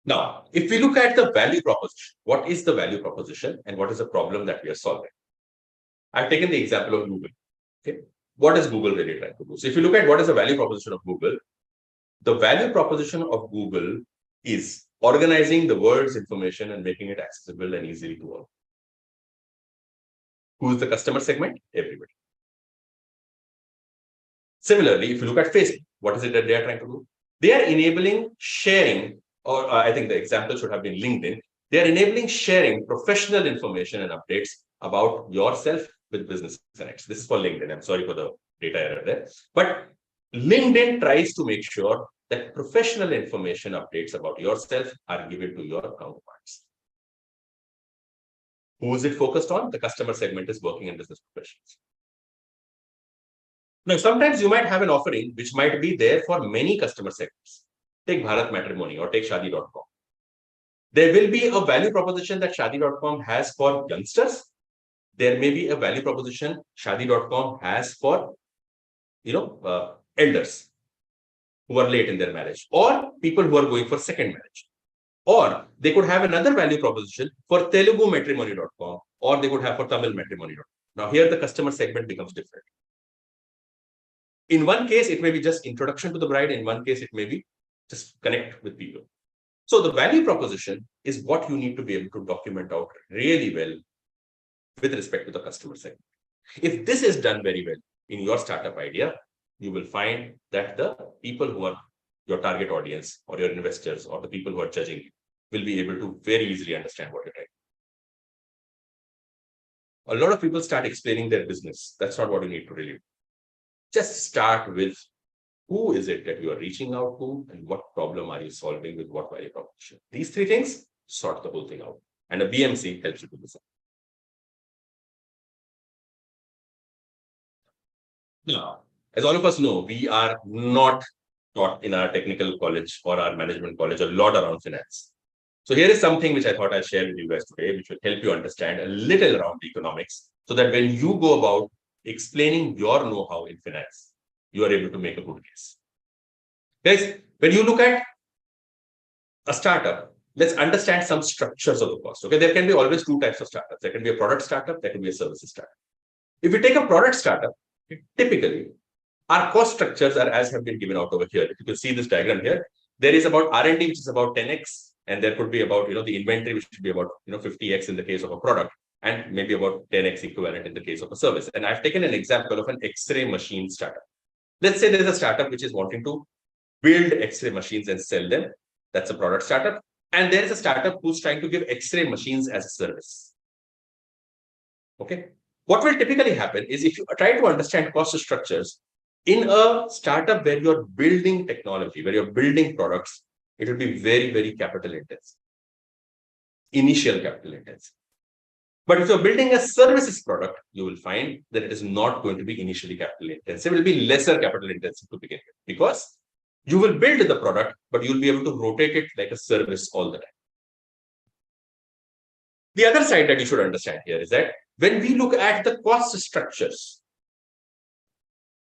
Now, if we look at the value proposition, what is the value proposition and what is the problem that we are solving? I've taken the example of Google. Okay, what is Google really trying to do? So if you look at what is the value proposition of Google, the value proposition of Google is organizing the world's information and making it accessible and easily to all. Who is the customer segment? Everybody. Similarly, if you look at Facebook, what is it that they are trying to do? They are enabling sharing, or I think the example should have been LinkedIn. They are enabling sharing professional information and updates about yourself with business connects. This is for LinkedIn. I'm sorry for the data error there. But LinkedIn tries to make sure that professional information updates about yourself are given to your counterparts. Who is it focused on? The customer segment is working in business professionals. Now, sometimes you might have an offering which might be there for many customer segments. Take Bharat Matrimony or take Shadi.com. There will be a value proposition that Shadi.com has for youngsters. There may be a value proposition Shadi.com has for, elders who are late in their marriage or people who are going for second marriage. Or they could have another value proposition for Telugu Matrimony.com or they could have for Tamil Matrimony.com. Now here the customer segment becomes different. In one case, it may be just introduction to the bride. In one case, it may be just connect with people. So the value proposition is what you need to be able to document out really well with respect to the customer segment. If this is done very well in your startup idea, you will find that the people who are your target audience or your investors or the people who are judging you will be able to very easily understand what you're trying. A lot of people start explaining their business. That's not what you need to really do. Just start with who is it that you are reaching out to and what problem are you solving with what value proposition. These three things sort the whole thing out. And a BMC helps you to do that. Now, as all of us know, we are not taught in our technical college or our management college a lot around finance. So here is something which I thought I'd share with you guys today, which will help you understand a little around economics so that when you go about explaining your know-how in finance, you are able to make a good case. Guys, when you look at a startup, let's understand some structures of the cost. Okay, there can be always two types of startups. There can be a product startup, there can be a services startup. If you take a product startup, typically our cost structures are as have been given out over here. If you can see this diagram here, there is about R&D, which is about 10x, and there could be about the inventory, which should be about 50x in the case of a product, and maybe about 10x equivalent in the case of a service. And I've taken an example of an X-ray machine startup. Let's say there's a startup which is wanting to build X-ray machines and sell them. That's a product startup. And there is a startup who's trying to give X-ray machines as a service. Okay. What will typically happen is if you try to understand cost structures in a startup where you're building technology, where you're building products, it will be very, very capital intensive. Initial capital intensive. But if you're building a services product, you will find that it is not going to be initially capital intensive. It will be lesser capital intensive to begin with because you will build the product, but you'll be able to rotate it like a service all the time. The other side that you should understand here is that when we look at the cost structures,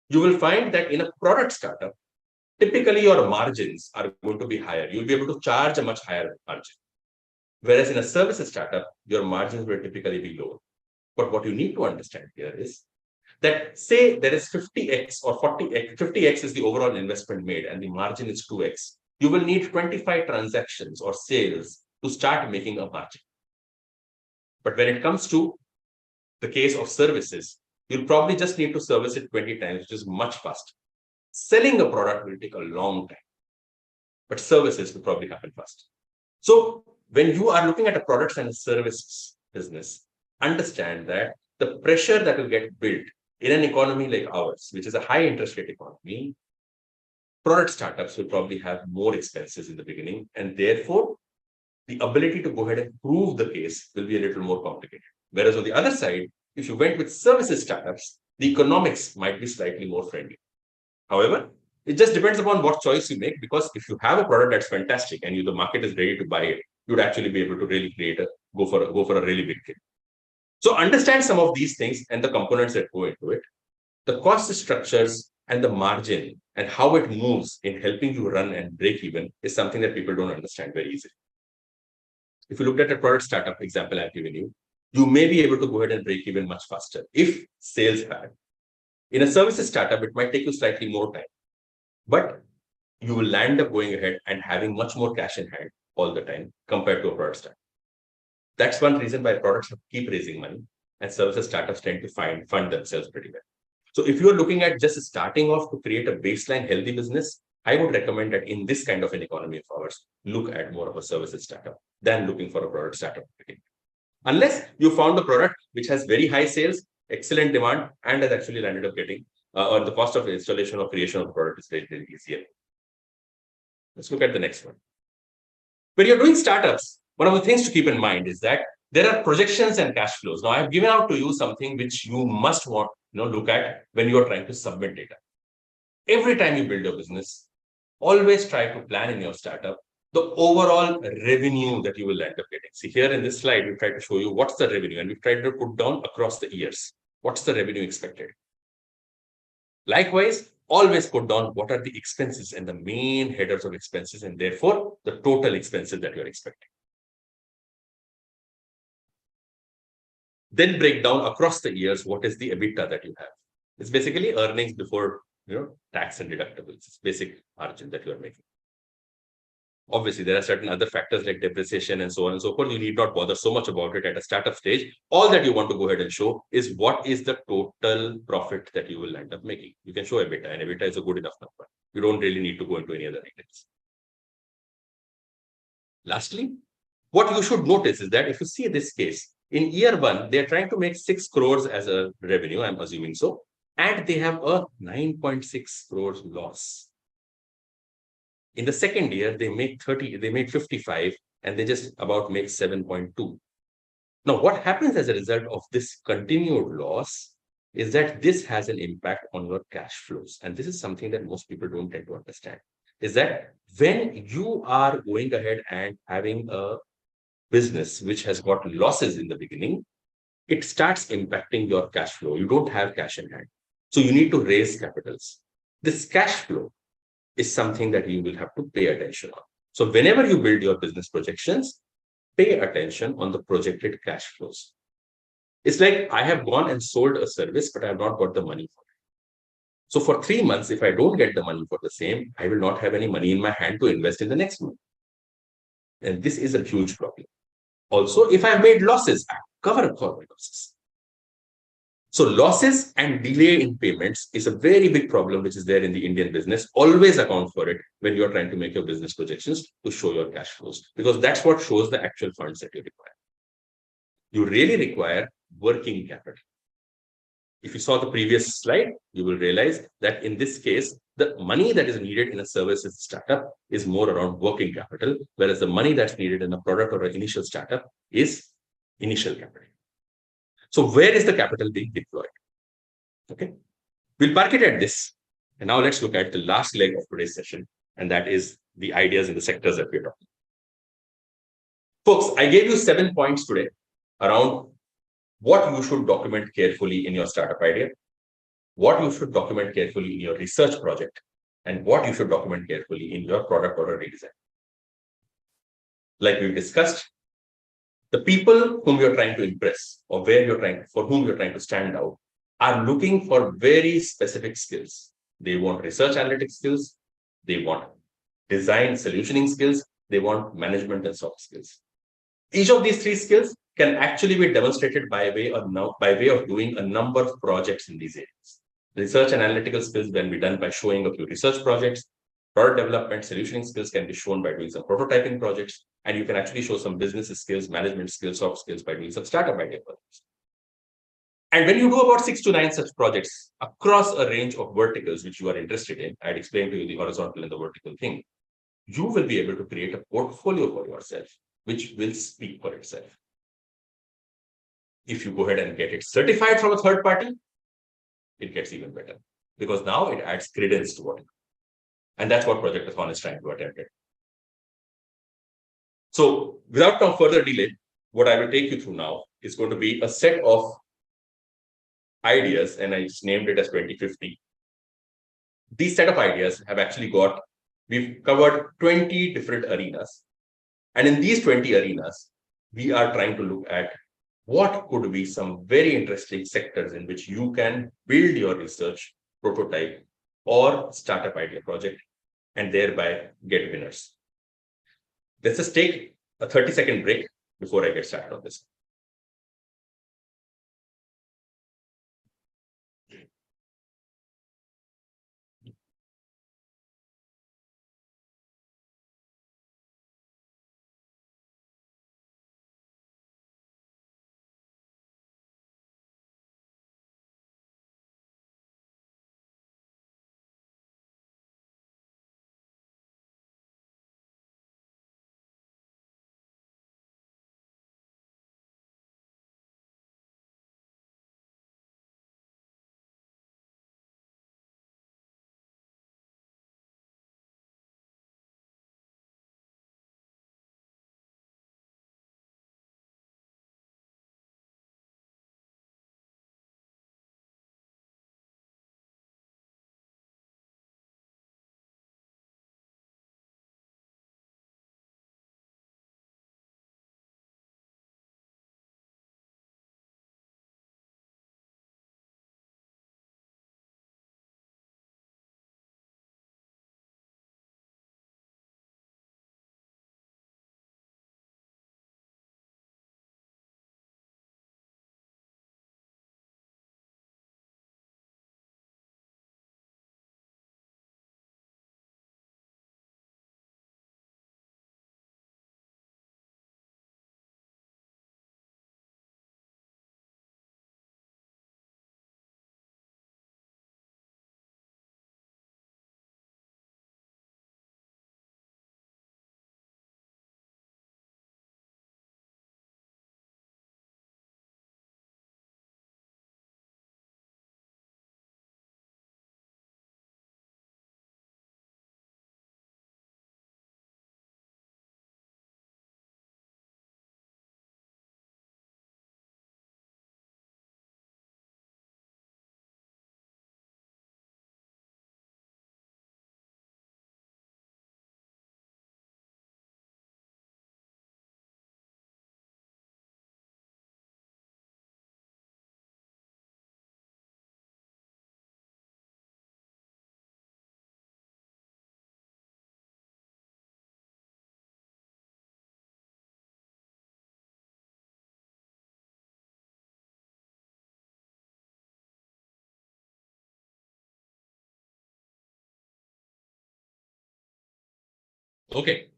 you will find that in a product startup, typically your margins are going to be higher. You'll be able to charge a much higher margin. Whereas in a services startup, your margins will typically be lower. But what you need to understand here is that say there is 50x or 40x, 50x is the overall investment made and the margin is 2x. You will need 25 transactions or sales to start making a margin. But when it comes to the case of services, you'll probably just need to service it 20 times, which is much faster. Selling a product will take a long time, but services will probably happen fast. So when you are looking at a products and services business, understand that the pressure that will get built in an economy like ours, which is a high interest rate economy, product startups will probably have more expenses in the beginning, and therefore the ability to go ahead and prove the case will be a little more complicated. Whereas on the other side, if you went with services startups, the economics might be slightly more friendly. However, it just depends upon what choice you make, because if you have a product that's fantastic and the market is ready to buy it, you'd actually be able to really go for a really big thing. So understand some of these things and the components that go into it, the cost structures and the margin and how it moves in helping you run and break even is something that people don't understand very easily. If you looked at a product startup example I've given you, you may be able to go ahead and break even much faster if sales bad. In a services startup, it might take you slightly more time, but you will land up going ahead and having much more cash in hand all the time compared to a product startup. That's one reason why products keep raising money and services startups tend to fund themselves pretty well. So if you're looking at just starting off to create a baseline healthy business, I would recommend that in this kind of an economy of ours, look at more of a services startup than looking for a product startup. Unless you found a product which has very high sales, excellent demand, and has actually landed up getting, or the cost of installation or creation of the product is very, very easier. Let's look at the next one. When you're doing startups, one of the things to keep in mind is that there are projections and cash flows. Now, I've given out to you something which you must look at when you're trying to submit data. Every time you build your business, always try to plan in your startup the overall revenue that you will end up getting. See, here in this slide, we've tried to show you what's the revenue, and we've tried to put down across the years. What's the revenue expected? Likewise, always put down what are the expenses and the main headers of expenses, and therefore the total expenses that you're expecting. Then break down across the years what is the EBITDA that you have. It's basically earnings before tax and deductibles. It's basic margin that you are making. Obviously, there are certain other factors like depreciation and so on and so forth. You need not bother so much about it at a startup stage. All that you want to go ahead and show is what is the total profit that you will end up making. You can show EBITDA, and EBITDA is a good enough number. You don't really need to go into any other details. Lastly, what you should notice is that if you see this case, in year one, they're trying to make 6 crores as a revenue, I'm assuming so, and they have a 9.6 crores loss. In the second year, they made 55, and they just about make 7.2. Now, what happens as a result of this continued loss is that this has an impact on your cash flows. And this is something that most people don't tend to understand, is that when you are going ahead and having a business which has got losses in the beginning, it starts impacting your cash flow. You don't have cash in hand. So you need to raise capitals. This cash flow is something that you will have to pay attention on. So whenever you build your business projections, pay attention on the projected cash flows. It's like I have gone and sold a service, but I have not got the money for it. So for 3 months, if I don't get the money for the same, I will not have any money in my hand to invest in the next month. And this is a huge problem. Also, if I've made losses, I cover for my losses. So losses and delay in payments is a very big problem which is there in the Indian business. Always account for it when you're trying to make your business projections to show your cash flows, because that's what shows the actual funds that you require. You really require working capital. If you saw the previous slide, you will realize that in this case, the money that is needed in a services startup is more around working capital, whereas the money that's needed in a product or an initial startup is initial capital. So where is the capital being deployed? Okay, we'll park it at this. And now let's look at the last leg of today's session, and that is the ideas in the sectors that we're talking. Folks, I gave you 7 points today around what you should document carefully in your startup idea, what you should document carefully in your research project, and what you should document carefully in your product or a redesign. Like we've discussed, the people whom you're trying to impress or for whom you're trying to stand out are looking for very specific skills. They want research analytics skills. They want design solutioning skills. They want management and soft skills. Each of these 3 skills can actually be demonstrated by way of doing a number of projects in these areas. Research and analytical skills can be done by showing a few research projects. Product development, solutioning skills can be shown by doing some prototyping projects. And you can actually show some business skills, management skills, soft skills by doing some startup idea projects. And when you do about 6 to 9 such projects across a range of verticals which you are interested in, I'd explained to you the horizontal and the vertical thing, you will be able to create a portfolio for yourself, which will speak for itself. If you go ahead and get it certified from a third party, it gets even better because now it adds credence to what you do. And that's what Projectathon is trying to attempt. So without no further delay, what I will take you through now is going to be a set of ideas, and I just named it as 2050. These set of ideas have actually we've covered 20 different arenas. And in these 20 arenas, we are trying to look at what could be some very interesting sectors in which you can build your research, prototype, or startup idea project, and thereby get winners. Let's just take a 30-second break before I get started on this. Okay.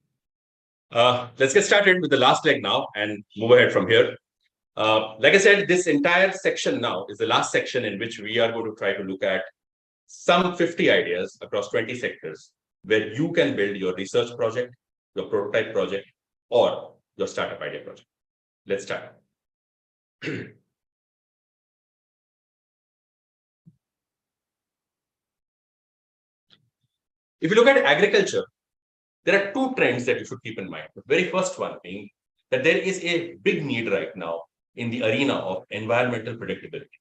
Let's get started with the last leg now and move ahead from here. Like I said, this entire section now is the last section in which we are going to try to look at some 50 ideas across 20 sectors where you can build your research project, your prototype project, or your startup idea project. Let's start. If you look at agriculture, there are two trends that you should keep in mind. The very first one being that there is a big need right now in the arena of environmental predictability.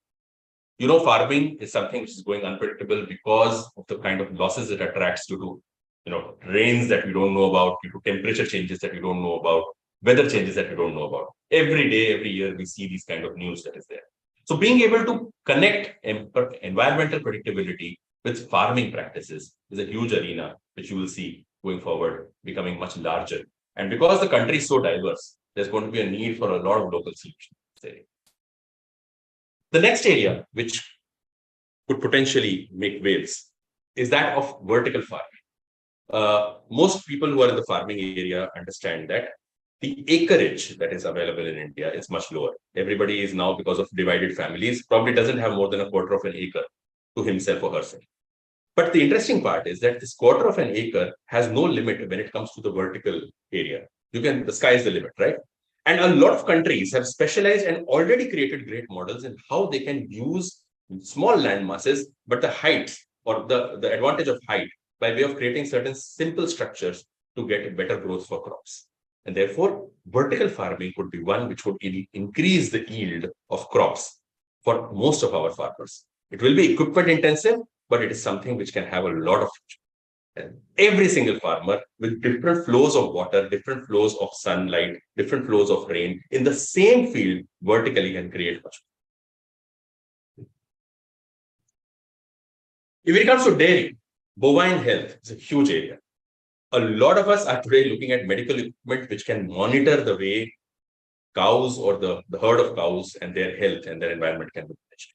You know, farming is something which is going unpredictable because of the kind of losses it attracts due to, rains that we don't know about, due to temperature changes that we don't know about, weather changes that we don't know about. Every day, every year, we see these kind of news that is there. So being able to connect environmental predictability with farming practices is a huge arena which you will see going forward becoming much larger. And because the country is so diverse, there's going to be a need for a lot of local solutions. The next area which could potentially make waves is that of vertical farming. Most people who are in the farming area understand that the acreage that is available in India is much lower. Everybody is now, because of divided families, probably doesn't have more than a quarter of an acre to himself or herself. But the interesting part is that this quarter of an acre has no limit when it comes to the vertical area. The sky is the limit, right? And a lot of countries have specialized and already created great models in how they can use small land masses, but the heights or the advantage of height by way of creating certain simple structures to get better growth for crops. And therefore, vertical farming could be one which would increase the yield of crops for most of our farmers. It will be equipment intensive, but it is something which can have a lot of future. And every single farmer with different flows of water, different flows of sunlight, different flows of rain in the same field vertically can create much. If it comes to dairy, bovine health is a huge area. A lot of us are today looking at medical equipment which can monitor the way cows or the herd of cows and their health and their environment can be managed.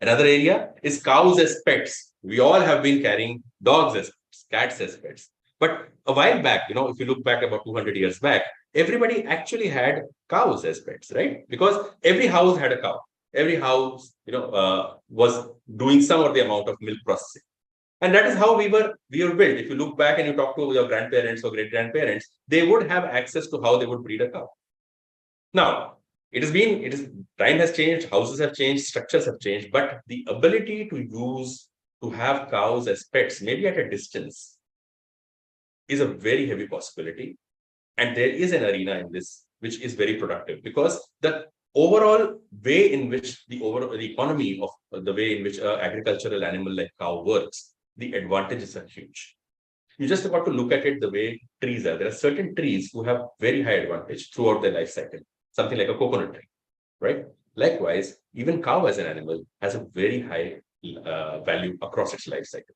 Another area is cows as pets. We all have been carrying dogs as pets, cats as pets. But a while back, if you look back about 200 years back, everybody actually had cows as pets, right? Because every house had a cow. Every house, was doing some of the amount of milk processing. And that is how we were built. If you look back and you talk to your grandparents or great-grandparents, they would have access to how they would breed a cow. Now, time has changed, houses have changed, structures have changed, but the ability to have cows as pets, maybe at a distance, is a very heavy possibility. And there is an arena in this which is very productive, because the overall way in which the economy of the way in which an agricultural animal like cow works, the advantages are huge. You just got to look at it the way trees are. There are certain trees who have very high advantage throughout their life cycle. Something like a coconut tree, right? Likewise, even cow as an animal has a very high value across its life cycle.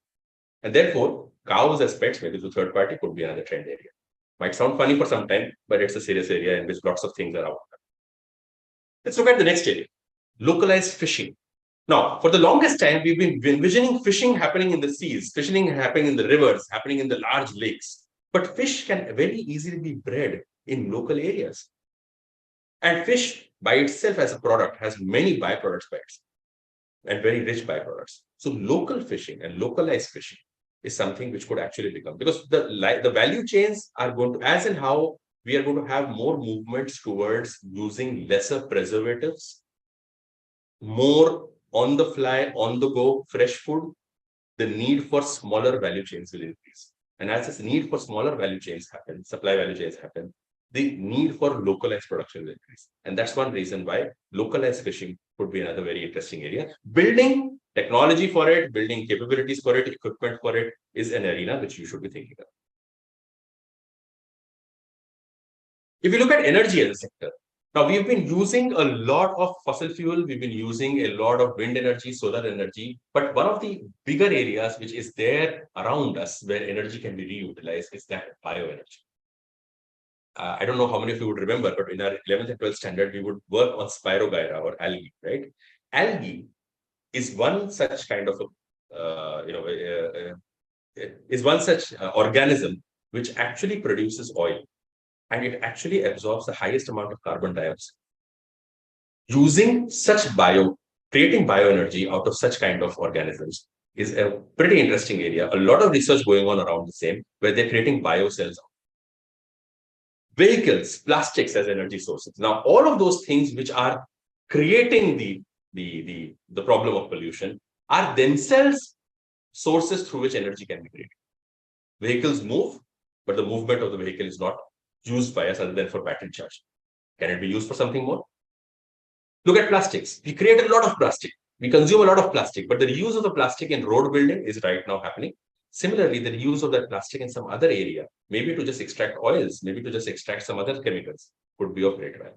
And therefore, cows as pets, maybe the third party, could be another trend area. Might sound funny for some time, but it's a serious area in which lots of things are out there. Let's look at the next area, localized fishing. Now, for the longest time, we've been envisioning fishing happening in the seas, fishing happening in the rivers, happening in the large lakes. But fish can very easily be bred in local areas. And fish by itself as a product has many byproducts by itself and very rich byproducts. So local fishing and localized fishing is something which could actually become, because the value chains are going to, as in how we are going to have more movements towards using lesser preservatives, more on the fly, on the go, fresh food, the need for smaller value chains will increase. And as this need for smaller value chains happen, supply value chains happen, the need for localized production will increase. And that's one reason why localized fishing would be another very interesting area. Building technology for it, building capabilities for it, equipment for it is an arena which you should be thinking of. If you look at energy as a sector, now we've been using a lot of fossil fuel, we've been using a lot of wind energy, solar energy, but one of the bigger areas which is there around us where energy can be reutilized is that bioenergy. I don't know how many of you would remember, but in our 11th and 12th standard, we would work on spirogyra or algae, right? Algae is one such kind of organism which actually produces oil, and it actually absorbs the highest amount of carbon dioxide. Using creating bioenergy out of such kind of organisms is a pretty interesting area. A lot of research going on around the same, where they're creating biocells. Vehicles, plastics as energy sources. Now, all of those things which are creating the problem of pollution are themselves sources through which energy can be created. Vehicles move, but the movement of the vehicle is not used by us other than for battery charge. Can it be used for something more? Look at plastics. We create a lot of plastic. We consume a lot of plastic, but the reuse of the plastic in road building is right now happening. Similarly, the use of that plastic in some other area, maybe to just extract oils, maybe to just extract some other chemicals, could be of great value.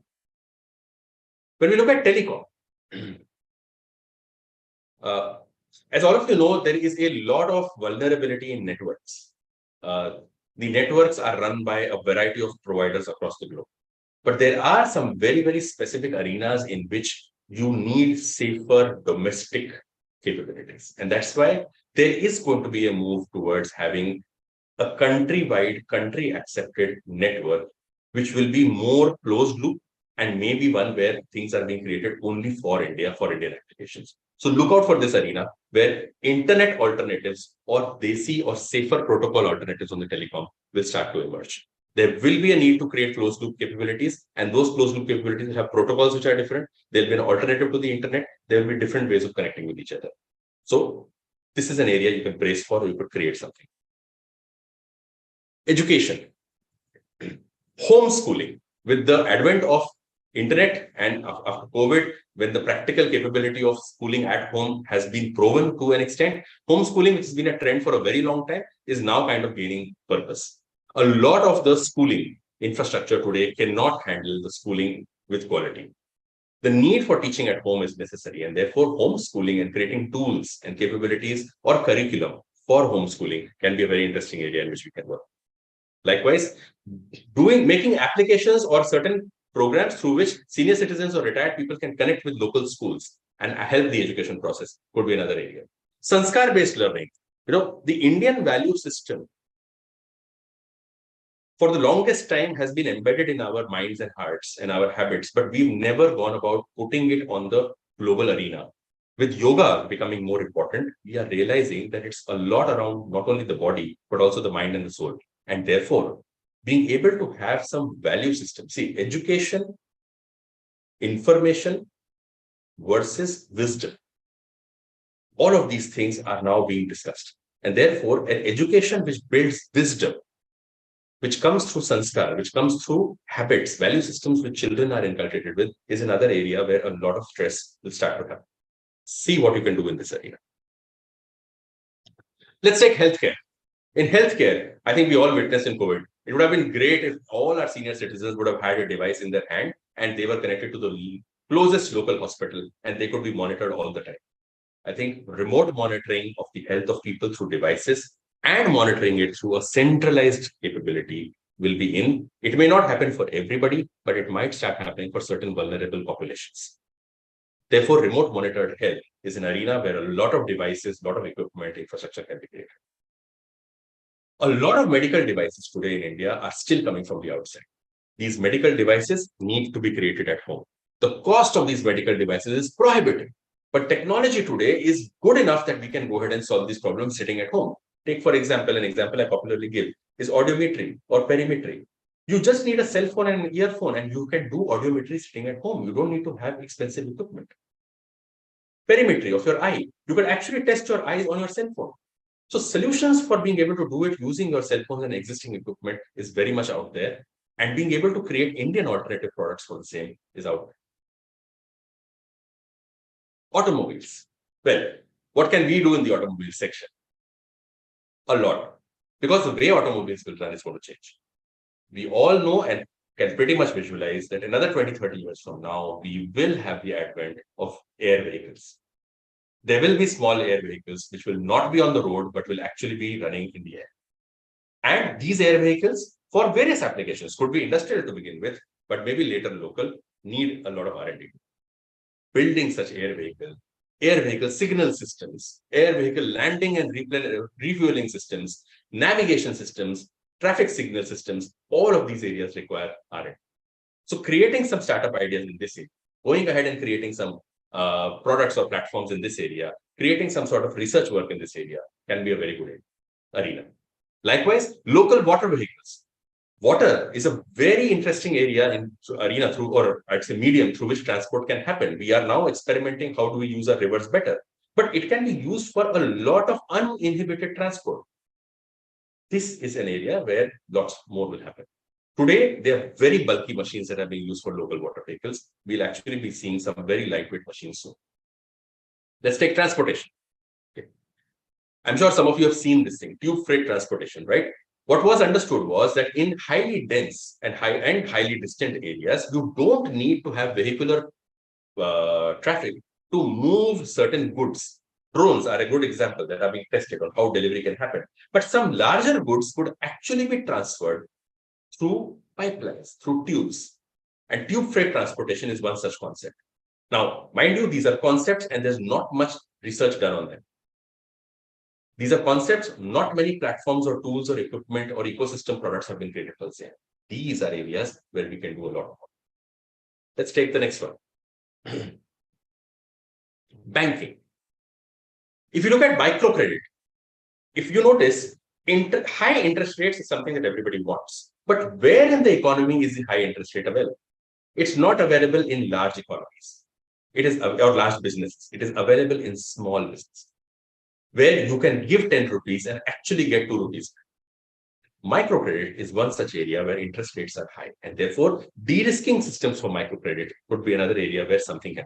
When we look at telecom, as all of you know, there is a lot of vulnerability in networks. The networks are run by a variety of providers across the globe. But there are some very, very specific arenas in which you need safer domestic capabilities. And that's why there is going to be a move towards having a countrywide, country-accepted network which will be more closed loop and maybe one where things are being created only for India, for Indian applications. So look out for this arena where internet alternatives or desi or safer protocol alternatives on the telecom will start to emerge. There will be a need to create closed loop capabilities, and those closed loop capabilities have protocols which are different. There'll be an alternative to the internet. There will be different ways of connecting with each other. So this is an area you can brace for, or you could create something. Education. Homeschooling. With the advent of internet and after COVID, when the practical capability of schooling at home has been proven to an extent, homeschooling, which has been a trend for a very long time, is now kind of gaining purpose. A lot of the schooling infrastructure today cannot handle the schooling with quality. The need for teaching at home is necessary, and therefore homeschooling and creating tools and capabilities or curriculum for homeschooling can be a very interesting area in which we can work. Likewise, making applications or certain programs through which senior citizens or retired people can connect with local schools and help the education process could be another area. Sanskar-based learning. The Indian value system for the longest time has been embedded in our minds and hearts and our habits, but we've never gone about putting it on the global arena. With yoga becoming more important, we are realizing that it's a lot around not only the body, but also the mind and the soul. And therefore, being able to have some value system. See, education, information versus wisdom. All of these things are now being discussed. And therefore, an education which builds wisdom, which comes through sanskar, which comes through habits, value systems which children are inculcated with, is another area where a lot of stress will start to happen. See what you can do in this arena. Let's take healthcare. In healthcare, I think we all witnessed in COVID, it would have been great if all our senior citizens would have had a device in their hand and they were connected to the closest local hospital and they could be monitored all the time. I think remote monitoring of the health of people through devices and monitoring it through a centralized capability will be in. It may not happen for everybody, but it might start happening for certain vulnerable populations. Therefore, remote monitored health is an arena where a lot of devices, a lot of equipment, infrastructure can be created. A lot of medical devices today in India are still coming from the outside. These medical devices need to be created at home. The cost of these medical devices is prohibitive, but technology today is good enough that we can go ahead and solve these problems sitting at home. Take, for example, an example I popularly give is audiometry or perimetry. You just need a cell phone and an earphone and you can do audiometry sitting at home. You don't need to have expensive equipment. Perimetry of your eye. You can actually test your eyes on your cell phone. So solutions for being able to do it using your cell phones and existing equipment is very much out there. And being able to create Indian alternative products for the same is out there. Automobiles. Well, what can we do in the automobile section? A lot. Because the way automobiles will run is going to change. We all know and can pretty much visualize that another 20-30 years from now, we will have the advent of air vehicles. There will be small air vehicles which will not be on the road, but will actually be running in the air. And these air vehicles, for various applications, could be industrial to begin with, but maybe later local, need a lot of R&D. Building such air vehicle signal systems, air vehicle landing and refueling systems, navigation systems, traffic signal systems, all of these areas require R&D. So creating some startup ideas in this area, going ahead and creating some products or platforms in this area, creating some sort of research work in this area can be a very good arena. Likewise, local water vehicles. Water is a very interesting area in arena through, or I'd say medium through which transport can happen. We are now experimenting how do we use our rivers better, but it can be used for a lot of uninhibited transport. This is an area where lots more will happen. Today, there are very bulky machines that are being used for local water vehicles. We'll actually be seeing some very lightweight machines soon. Let's take transportation. Okay. I'm sure some of you have seen this thing, tube freight transportation, right? What was understood was that in highly dense and highly distant areas, you don't need to have vehicular traffic to move certain goods. Drones are a good example that are being tested on how delivery can happen. But some larger goods could actually be transferred through pipelines, through tubes. And tube freight transportation is one such concept. Now, mind you, these are concepts and there's not much research done on them. These are concepts, not many platforms or tools or equipment or ecosystem products have been created for the same. These are areas where we can do a lot more. Let's take the next one. Banking. If you look at microcredit, if you notice, high interest rates is something that everybody wants. But where in the economy is the high interest rate available? It's not available in large economies. It is, or large businesses. It is available in small businesses, where you can give 10 rupees and actually get 2 rupees. Microcredit is one such area where interest rates are high, and therefore de-risking systems for microcredit would be another area where something can.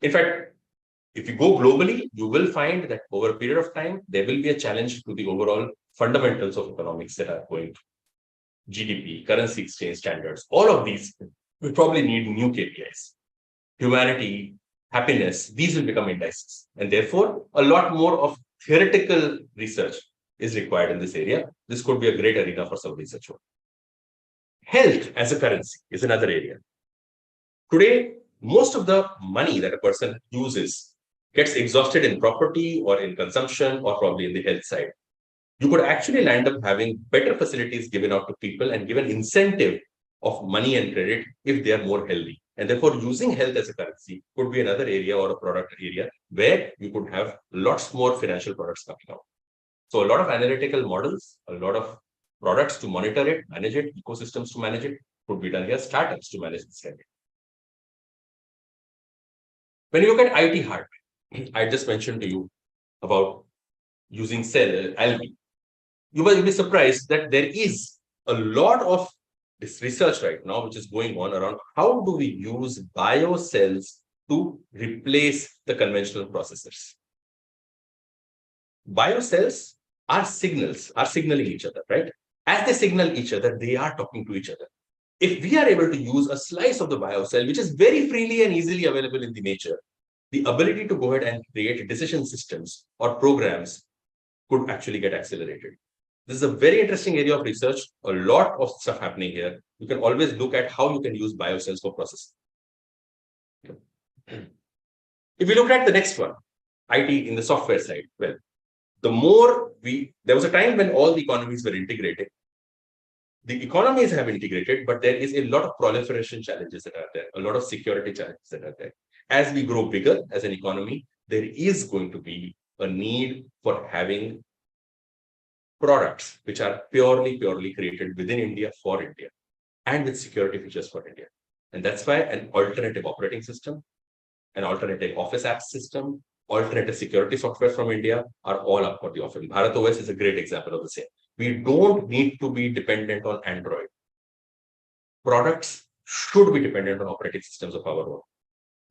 In fact, if you go globally, you will find that over a period of time, there will be a challenge to the overall fundamentals of economics that are going through. GDP, currency exchange standards, all of these will probably need new KPIs. Humanity, happiness, these will become indices. And therefore, a lot more of theoretical research is required in this area. This could be a great arena for some research work. Health as a currency is another area. Today, most of the money that a person uses gets exhausted in property or in consumption or probably in the health side. You could actually land up having better facilities given out to people and given incentive of money and credit if they are more healthy. And therefore, using health as a currency could be another area or a product area where you could have lots more financial products coming out. So a lot of analytical models, a lot of products to monitor it, manage it, ecosystems to manage it could be done here, startups to manage this area. When you look at IT hardware, I just mentioned to you about using cell algae. You will be surprised that there is a lot of this research right now which is going on around how do we use biocells to replace the conventional processors. Biocells are signaling each other, right? As they signal each other, they are talking to each other. If we are able to use a slice of the biocell, which is very freely and easily available in the nature, the ability to go ahead and create decision systems or programs could actually get accelerated. This is a very interesting area of research, a lot of stuff happening here. You can always look at how you can use biocells for processing. If we look at the next one, IT in the software side, well, there was a time when all the economies were integrated. The economies have integrated, but there is a lot of proliferation challenges that are there, a lot of security challenges that are there. As we grow bigger as an economy, there is going to be a need for having products which are purely created within India for India and with security features for India. And that's why an alternative operating system, an alternative office app system, alternative security software from India are all up for the offering. Bharat OS is a great example of the same. We don't need to be dependent on Android. Products should be dependent on operating systems of our own.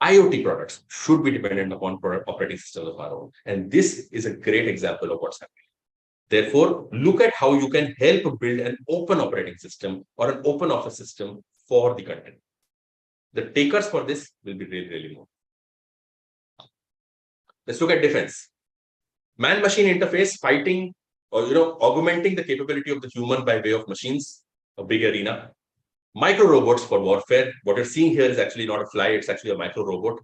IoT products should be dependent upon operating systems of our own. And this is a great example of what's happening. Therefore, look at how you can help build an open operating system or an open office system for the content. The takers for this will be really more. Let's look at defense. Man-machine interface, fighting or augmenting the capability of the human by way of machines, a big arena. Micro robots for warfare. What you're seeing here is actually not a fly, it's actually a micro robot.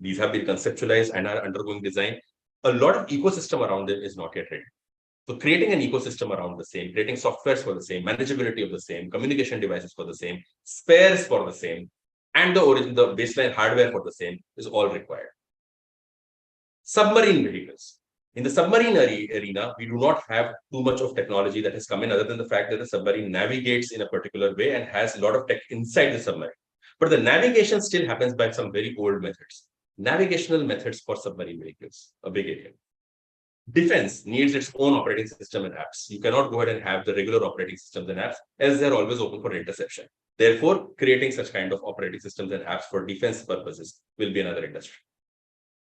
These have been conceptualized and are undergoing design. A lot of ecosystem around them is not yet ready. So creating an ecosystem around the same, creating softwares for the same, manageability of the same, communication devices for the same, spares for the same, and the baseline hardware for the same is all required. Submarine vehicles. In the submarine arena, we do not have too much of technology that has come in other than the fact that the submarine navigates in a particular way and has a lot of tech inside the submarine. But the navigation still happens by some very old methods. Navigational methods for submarine vehicles, a big area. Defense needs its own operating system and apps. You cannot go ahead and have the regular operating systems and apps as they're always open for interception. Therefore, creating such kind of operating systems and apps for defense purposes will be another industry.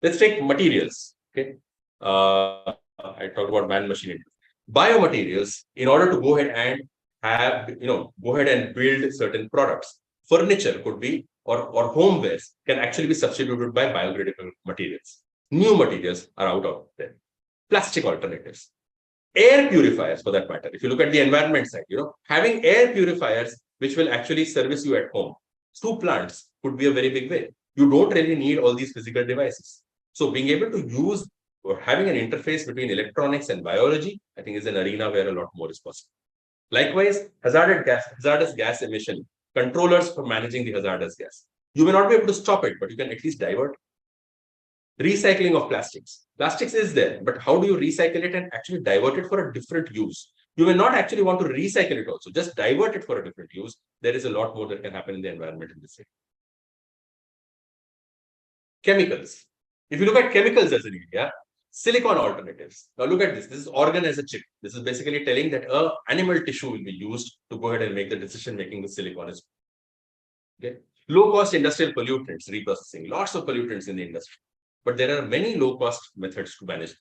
Let's take materials. Okay. I talked about man-machine interface. Biomaterials, in order to go ahead and build certain products. Furniture could be, or homewares can actually be substituted by biodegradable materials. New materials are out there. Plastic alternatives. Air purifiers, for that matter. If you look at the environment side, having air purifiers which will actually service you at home through plants could be a very big way. You don't really need all these physical devices. So being able to use or having an interface between electronics and biology, I think is an arena where a lot more is possible. Likewise, hazardous gas emission, controllers for managing the hazardous gas. You may not be able to stop it, but you can at least divert. Recycling of plastics. Plastics is there, but how do you recycle it and actually divert it for a different use? You may not actually want to recycle it also, just divert it for a different use. There is a lot more that can happen in the environment in this area. Chemicals. If you look at chemicals as an area, silicon alternatives. Now look at this. This is organ as a chip. This is basically telling that animal tissue will be used to go ahead and make the decision making with silicon. Okay. Low cost industrial pollutants, reprocessing. Lots of pollutants in the industry. But there are many low cost methods to manage.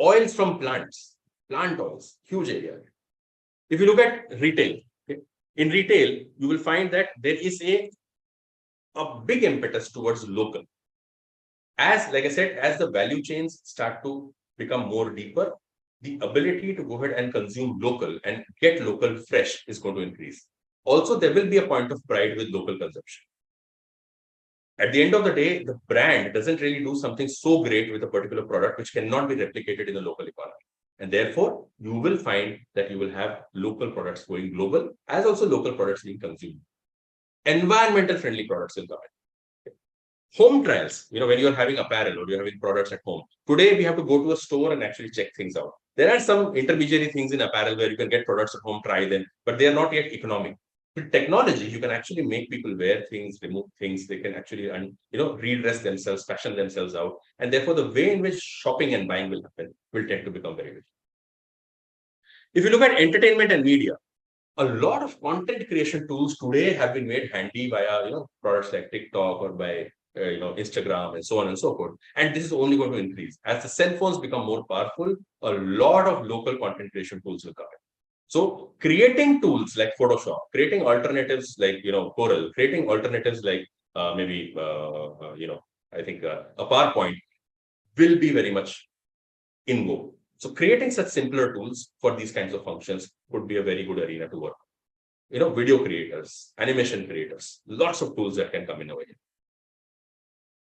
Oils from plants, plant oils, huge area. If you look at retail, okay, in retail, you will find that there is a big impetus towards local. As, like I said, as the value chains start to become more deeper, the ability to go ahead and consume local and get local fresh is going to increase. Also, there will be a point of pride with local consumption. At the end of the day, the brand doesn't really do something so great with a particular product which cannot be replicated in the local economy. And therefore, you will find that you will have local products going global, as also local products being consumed. Environmental friendly products will come in. Home trials, when you're having apparel or you're having products at home. Today, we have to go to a store and actually check things out. There are some intermediary things in apparel where you can get products at home, try them, but they are not yet economic. With technology, you can actually make people wear things, remove things. They can actually, redress themselves, fashion themselves out. And therefore, the way in which shopping and buying will happen will tend to become very different. If you look at entertainment and media, a lot of content creation tools today have been made handy via, products like TikTok or by, Instagram and so on and so forth. And this is only going to increase. As the cell phones become more powerful, a lot of local content creation tools will come in. So creating tools like Photoshop, creating alternatives like, Corel, creating alternatives like I think a PowerPoint will be very much in vogue. So creating such simpler tools for these kinds of functions would be a very good arena to work. Video creators, animation creators, lots of tools that can come in our way.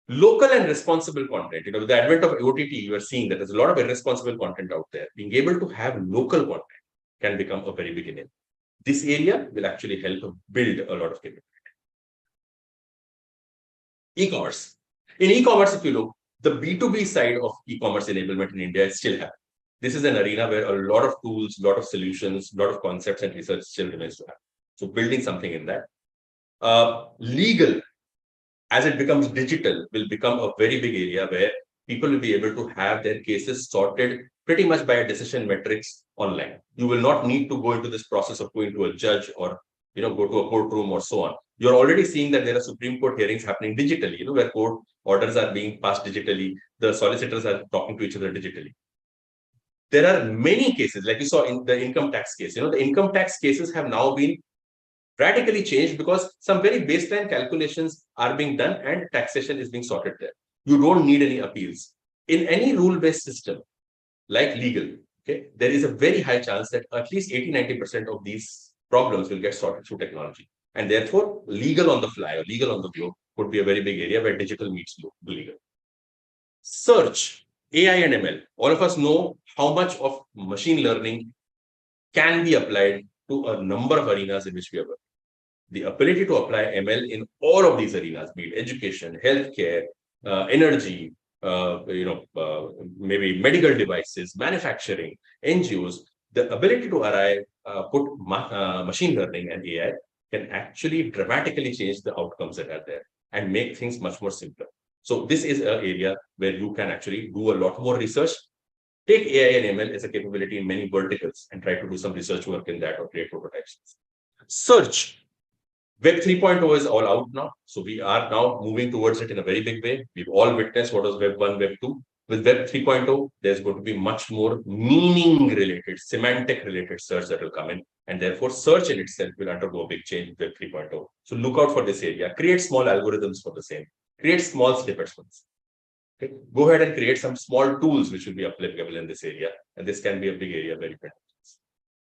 Local and responsible content. With the advent of OTT, you are seeing that there's a lot of irresponsible content out there. Being able to have local content can become a very big enabler. This area will actually help build a lot of capability. E-commerce. In e-commerce, if you look, the B2B side of e-commerce enablement in India is still happening. This is an arena where a lot of tools, a lot of solutions, a lot of concepts and research still remains to happen. So building something in that. Legal, as it becomes digital, will become a very big area where people will be able to have their cases sorted pretty much by a decision metrics online. You will not need to go into this process of going to a judge or go to a courtroom or so on. You're already seeing that there are Supreme Court hearings happening digitally, where court orders are being passed digitally. The solicitors are talking to each other digitally. There are many cases, like you saw in the income tax case. The income tax cases have now been radically changed because some very baseline calculations are being done and taxation is being sorted there. You don't need any appeals. In any rule-based system, like legal, okay, there is a very high chance that at least 80-90% of these problems will get sorted through technology. And therefore, legal on the fly or legal on the go would be a very big area where digital meets legal. Search, AI and ML. All of us know how much of machine learning can be applied to a number of arenas in which we are working. The ability to apply ML in all of these arenas, be it education, healthcare, energy, maybe medical devices, manufacturing, NGOs, the ability to put machine learning and AI can actually dramatically change the outcomes that are there and make things much more simpler. So this is an area where you can actually do a lot more research. Take AI and ML as a capability in many verticals and try to do some research work in that or create prototypes. Search. Web 3.0 is all out now. So we are now moving towards it in a very big way. We've all witnessed what was Web 1, Web 2. With Web 3.0, there's going to be much more meaning-related, semantic-related search that will come in. And therefore, search in itself will undergo a big change with Web 3.0. So look out for this area. Create small algorithms for the same. Create small snippets for this. Okay. Go ahead and create some small tools which will be applicable in this area. And this can be a big area very quickly.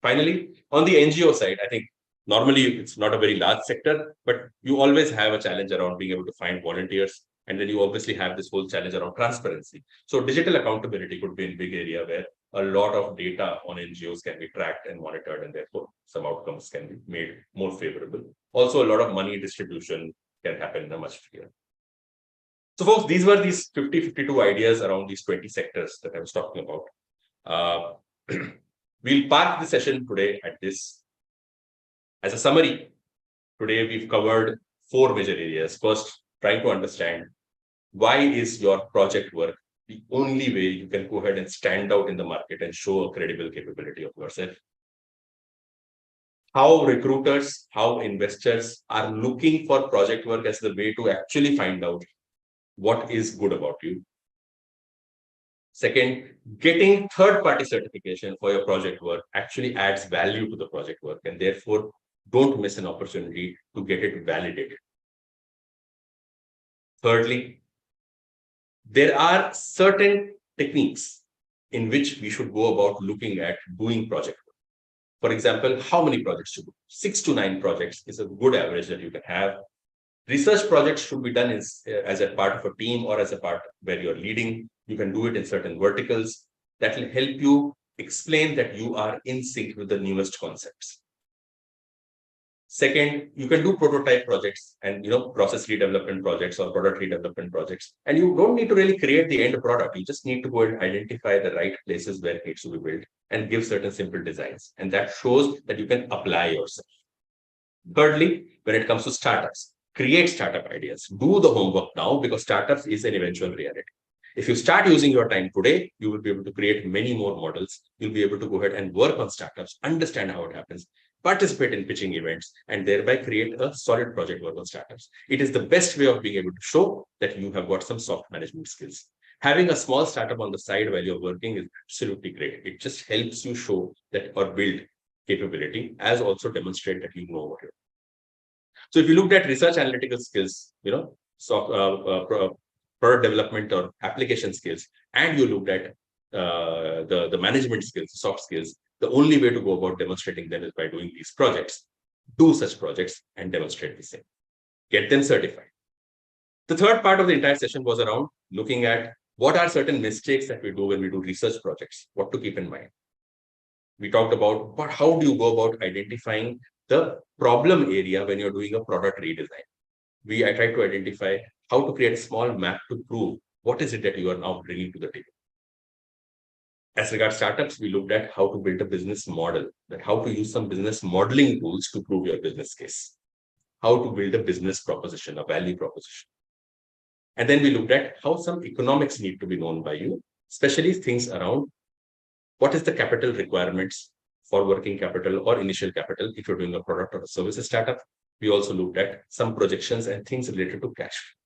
Finally, on the NGO side, I think normally it's not a very large sector, but you always have a challenge around being able to find volunteers. And then you obviously have this whole challenge around transparency. So digital accountability could be a big area where a lot of data on NGOs can be tracked and monitored, and therefore some outcomes can be made more favorable. Also, a lot of money distribution can happen in a much clearer. So folks, these were these 52 ideas around these 20 sectors that I was talking about. We'll park the session today at this. As a summary, today we've covered 4 major areas. First, trying to understand why is your project work the only way you can go ahead and stand out in the market and show a credible capability of yourself. How recruiters, how investors are looking for project work as the way to actually find out what is good about you. Second, getting third-party certification for your project work actually adds value to the project work, and therefore don't miss an opportunity to get it validated. Thirdly, there are certain techniques in which we should go about looking at doing project work. For example, how many projects to do? 6 to 9 projects is a good average that you can have. Research projects should be done as a part of a team or as a part where you're leading. You can do it in certain verticals. That will help you explain that you are in sync with the newest concepts. Second, you can do prototype projects and process redevelopment projects or product redevelopment projects. And you don't need to really create the end product. You just need to go and identify the right places where it needs to be built and give certain simple designs. And that shows that you can apply yourself. Thirdly, when it comes to startups, create startup ideas. Do the homework now, because startups is an eventual reality. If you start using your time today, you will be able to create many more models. You'll be able to go ahead and work on startups, understand how it happens, participate in pitching events, and thereby create a solid project work on startups. It is the best way of being able to show that you have got some soft management skills. Having a small startup on the side while you're working is absolutely great. It just helps you show that or build capability, as also demonstrate that you know what you're doing. So if you looked at research analytical skills, product development or application skills, and you looked at the management skills, soft skills, the only way to go about demonstrating them is by doing these projects. Do such projects and demonstrate the same. Get them certified. The third part of the entire session was around looking at what are certain mistakes that we do when we do research projects, what to keep in mind. We talked about how do you go about identifying the problem area when you're doing a product redesign. I tried to identify how to create a small map to prove what is it that you are now bringing to the table. As regards startups, we looked at how to build a business model, that how to use some business modeling tools to prove your business case, how to build a business proposition, a value proposition. And then we looked at how some economics need to be known by you, especially things around what is the capital requirements for working capital or initial capital if you're doing a product or a services startup. We also looked at some projections and things related to cash.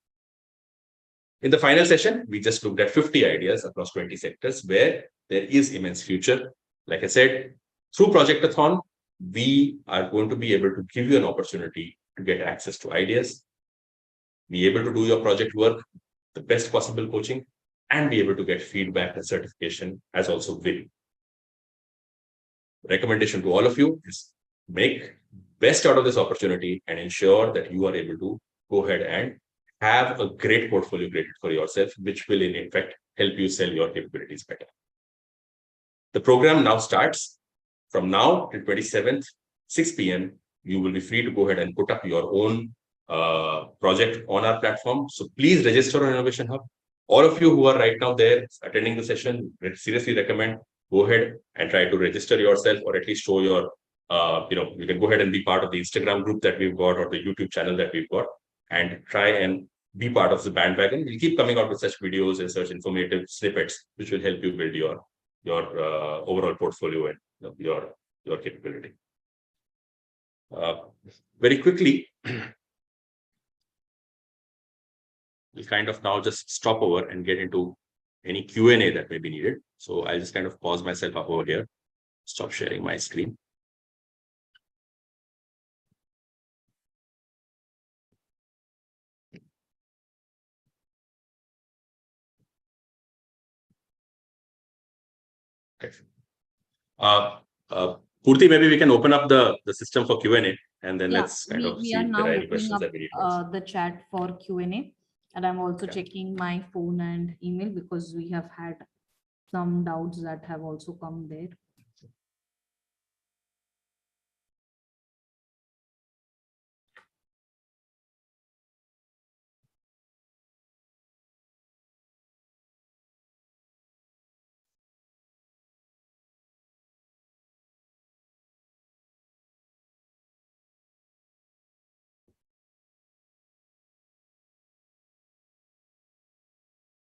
In the final session, we just looked at 50 ideas across 20 sectors where there is immense future. Like I said, through Projectathon, we are going to be able to give you an opportunity to get access to ideas, be able to do your project work, the best possible coaching, and be able to get feedback and certification as also will. Recommendation to all of you is make best out of this opportunity and ensure that you are able to go ahead and have a great portfolio created for yourself, which will in effect help you sell your capabilities better. The program now starts from now till 27th, 6 p.m. You will be free to go ahead and put up your own project on our platform. So please register on Innovation Hub. All of you who are right now there attending the session, I seriously recommend go ahead and try to register yourself, or at least show your, you can go ahead and be part of the Instagram group that we've got or the YouTube channel that we've got, and try and be part of the bandwagon. We'll keep coming out with such videos and such informative snippets, which will help you build your overall portfolio and your capability. Very quickly, we'll kind of now just stop over and get into any Q&A that may be needed. So I'll just kind of pause myself up over here, stop sharing my screen. Okay. Purti, maybe we can open up the system for Q&A, and then let's kind of see if there are any questions that we need to answer. The chat for Q&A, and I'm also checking my phone and email because we have had some doubts that have also come there.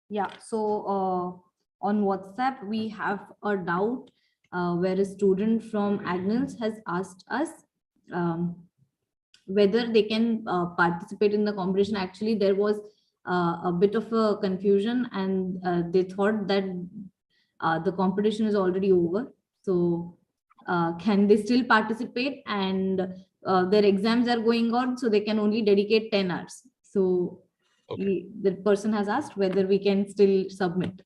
Yeah, so on WhatsApp, we have a doubt where a student from Agnes has asked us whether they can participate in the competition. Actually, there was a bit of a confusion, and they thought that the competition is already over. So can they still participate? And their exams are going on, so they can only dedicate 10 hours. So Okay. the person has asked whether we can still submit.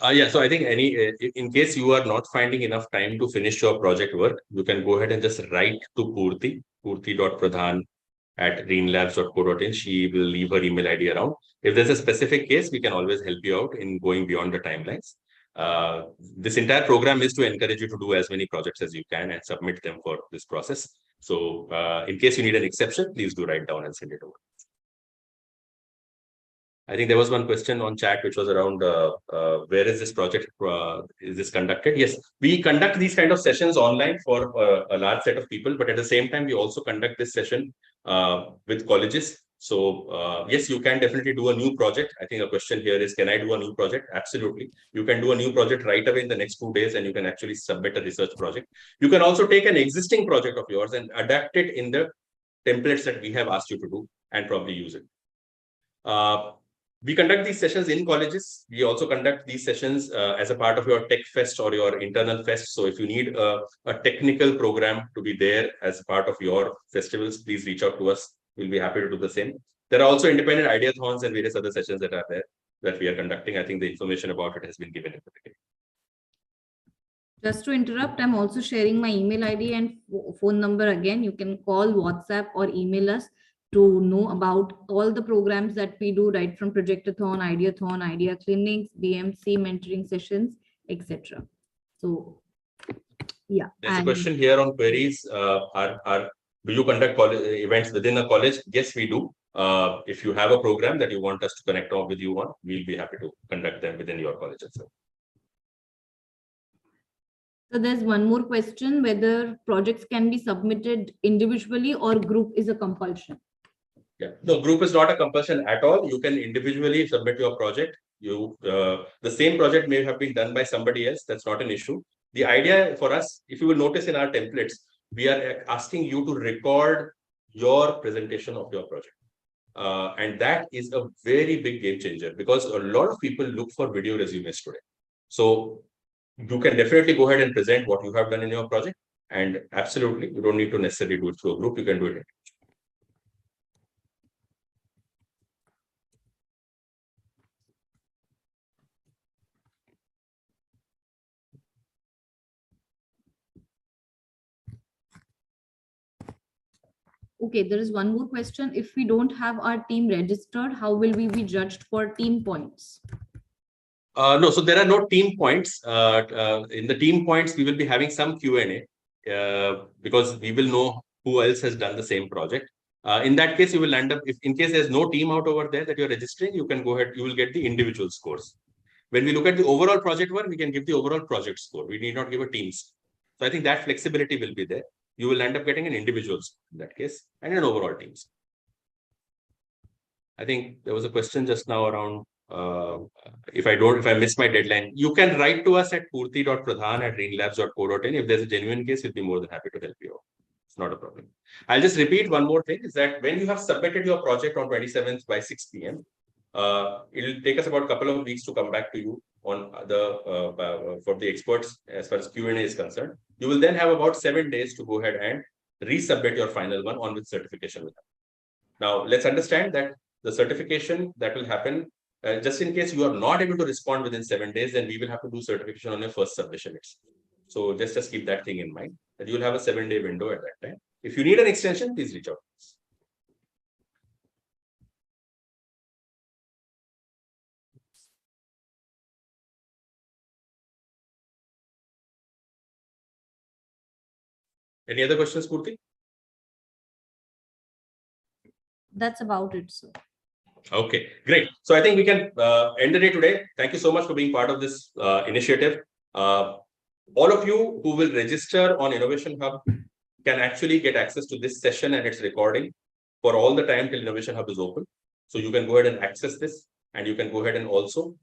Yeah, so I think in case you are not finding enough time to finish your project work, you can go ahead and just write to purti.pradhan@reinlabs.co.in. She will leave her email ID around. If there's a specific case, we can always help you out in going beyond the timelines. This entire program is to encourage you to do as many projects as you can and submit them for this process. So in case you need an exception, please do write down and send it over. I think there was one question on chat which was around where is this project is this conducted? Yes, we conduct these kind of sessions online for a large set of people, but at the same time we also conduct this session with colleges. So yes, you can definitely do a new project. I think a question here is, can I do a new project? Absolutely. You can do a new project right away in the next 2 days, and you can actually submit a research project. You can also take an existing project of yours and adapt it in the templates that we have asked you to do and probably use it. We conduct these sessions in colleges. We also conduct these sessions as a part of your tech fest or your internal fest. So if you need a technical program to be there as part of your festivals, please reach out to us. We'll be happy to do the same. There are also independent ideathons and various other sessions that are there that we are conducting. I think the information about it has been given in the beginning. Just to interrupt, I'm also sharing my email ID and phone number again. You can call, WhatsApp, or email us to know about all the programs that we do, right from Projectathon, Ideathon, Idea Clinics, BMC, mentoring sessions, etc. So, yeah. There's a question here on queries. Do you conduct events within a college? Yes, we do. If you have a program that you want us to connect with you on, we'll be happy to conduct them within your college as well. So there's one more question, whether projects can be submitted individually or group is a compulsion. Yeah, no, group is not a compulsion at all. You can individually submit your project. The same project may have been done by somebody else. That's not an issue. The idea for us, if you will notice in our templates, we are asking you to record your presentation of your project. And that is a very big game changer because a lot of people look for video resumes today. So you can definitely go ahead and present what you have done in your project. And absolutely, you don't need to necessarily do it through a group. You can do it. Okay, there is one more question. If we don't have our team registered, how will we be judged for team points? No, so there are no team points. In the team points, we will be having some Q&A because we will know who else has done the same project. In that case, you will end up, if in case there's no team out over there that you're registering, you can go ahead, you will get the individual scores. When we look at the overall project work, we can give the overall project score. We need not give a team score. So I think that flexibility will be there. You will end up getting an individual score in that case and an overall team score. I think there was a question just now around if I miss my deadline, you can write to us at purti.pradhan@reinlabs.co.in. If there's a genuine case, we'll be more than happy to help you out. It's not a problem. I'll just repeat one more thing is that when you have submitted your project on 27th by 6 p.m., it'll take us about a couple of weeks to come back to you on for the experts as far as Q&A is concerned. You will then have about 7 days to go ahead and resubmit your final one on which certification will happen. Now, let's understand that the certification that will happen, just in case you are not able to respond within 7 days, then we will have to do certification on your first submission itself. So just keep that thing in mind, that you'll have a 7-day window at that time. If you need an extension, please reach out to us. Any other questions, Purti? That's about it, sir. Okay, great. So I think we can end the day today. Thank you so much for being part of this initiative. All of you who will register on Innovation Hub can actually get access to this session and its recording for all the time till Innovation Hub is open. So you can go ahead and access this, and you can go ahead and also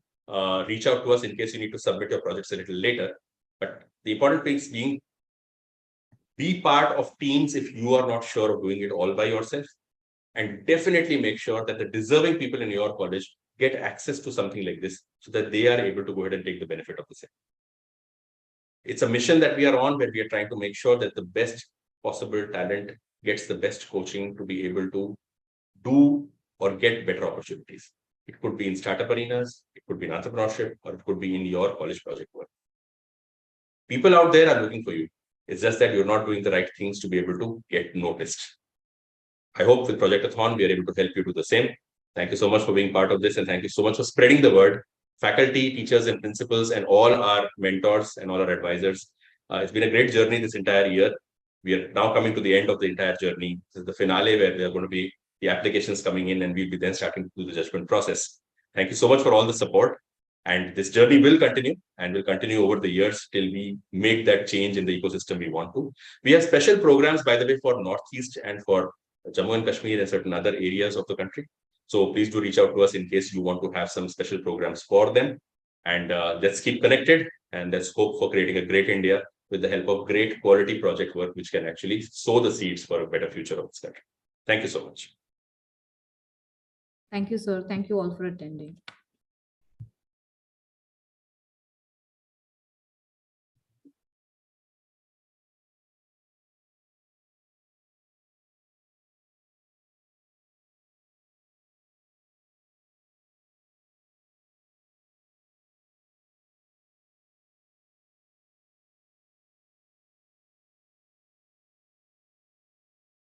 reach out to us in case you need to submit your projects a little later. But the important thing is be part of teams if you are not sure of doing it all by yourself. And definitely make sure that the deserving people in your college get access to something like this so that they are able to go ahead and take the benefit of the same. It's a mission that we are on, where we are trying to make sure that the best possible talent gets the best coaching to be able to do or get better opportunities. It could be in startup arenas, it could be in entrepreneurship, or it could be in your college project work. People out there are looking for you. It's just that you're not doing the right things to be able to get noticed. I hope with Projectathon, we are able to help you do the same. Thank you so much for being part of this, and thank you so much for spreading the word. Faculty, teachers, and principals, and all our mentors and all our advisors. It's been a great journey this entire year. We are now coming to the end of the entire journey. This is the finale where there are going to be the applications coming in, and we'll be then starting to do the judgment process. Thank you so much for all the support. And this journey will continue and will continue over the years till we make that change in the ecosystem we want to. We have special programs, by the way, for Northeast and for Jammu and Kashmir and certain other areas of the country. So please do reach out to us in case you want to have some special programs for them. And let's keep connected, and let's hope for creating a great India with the help of great quality project work, which can actually sow the seeds for a better future of this country. Thank you so much. Thank you, sir. Thank you all for attending.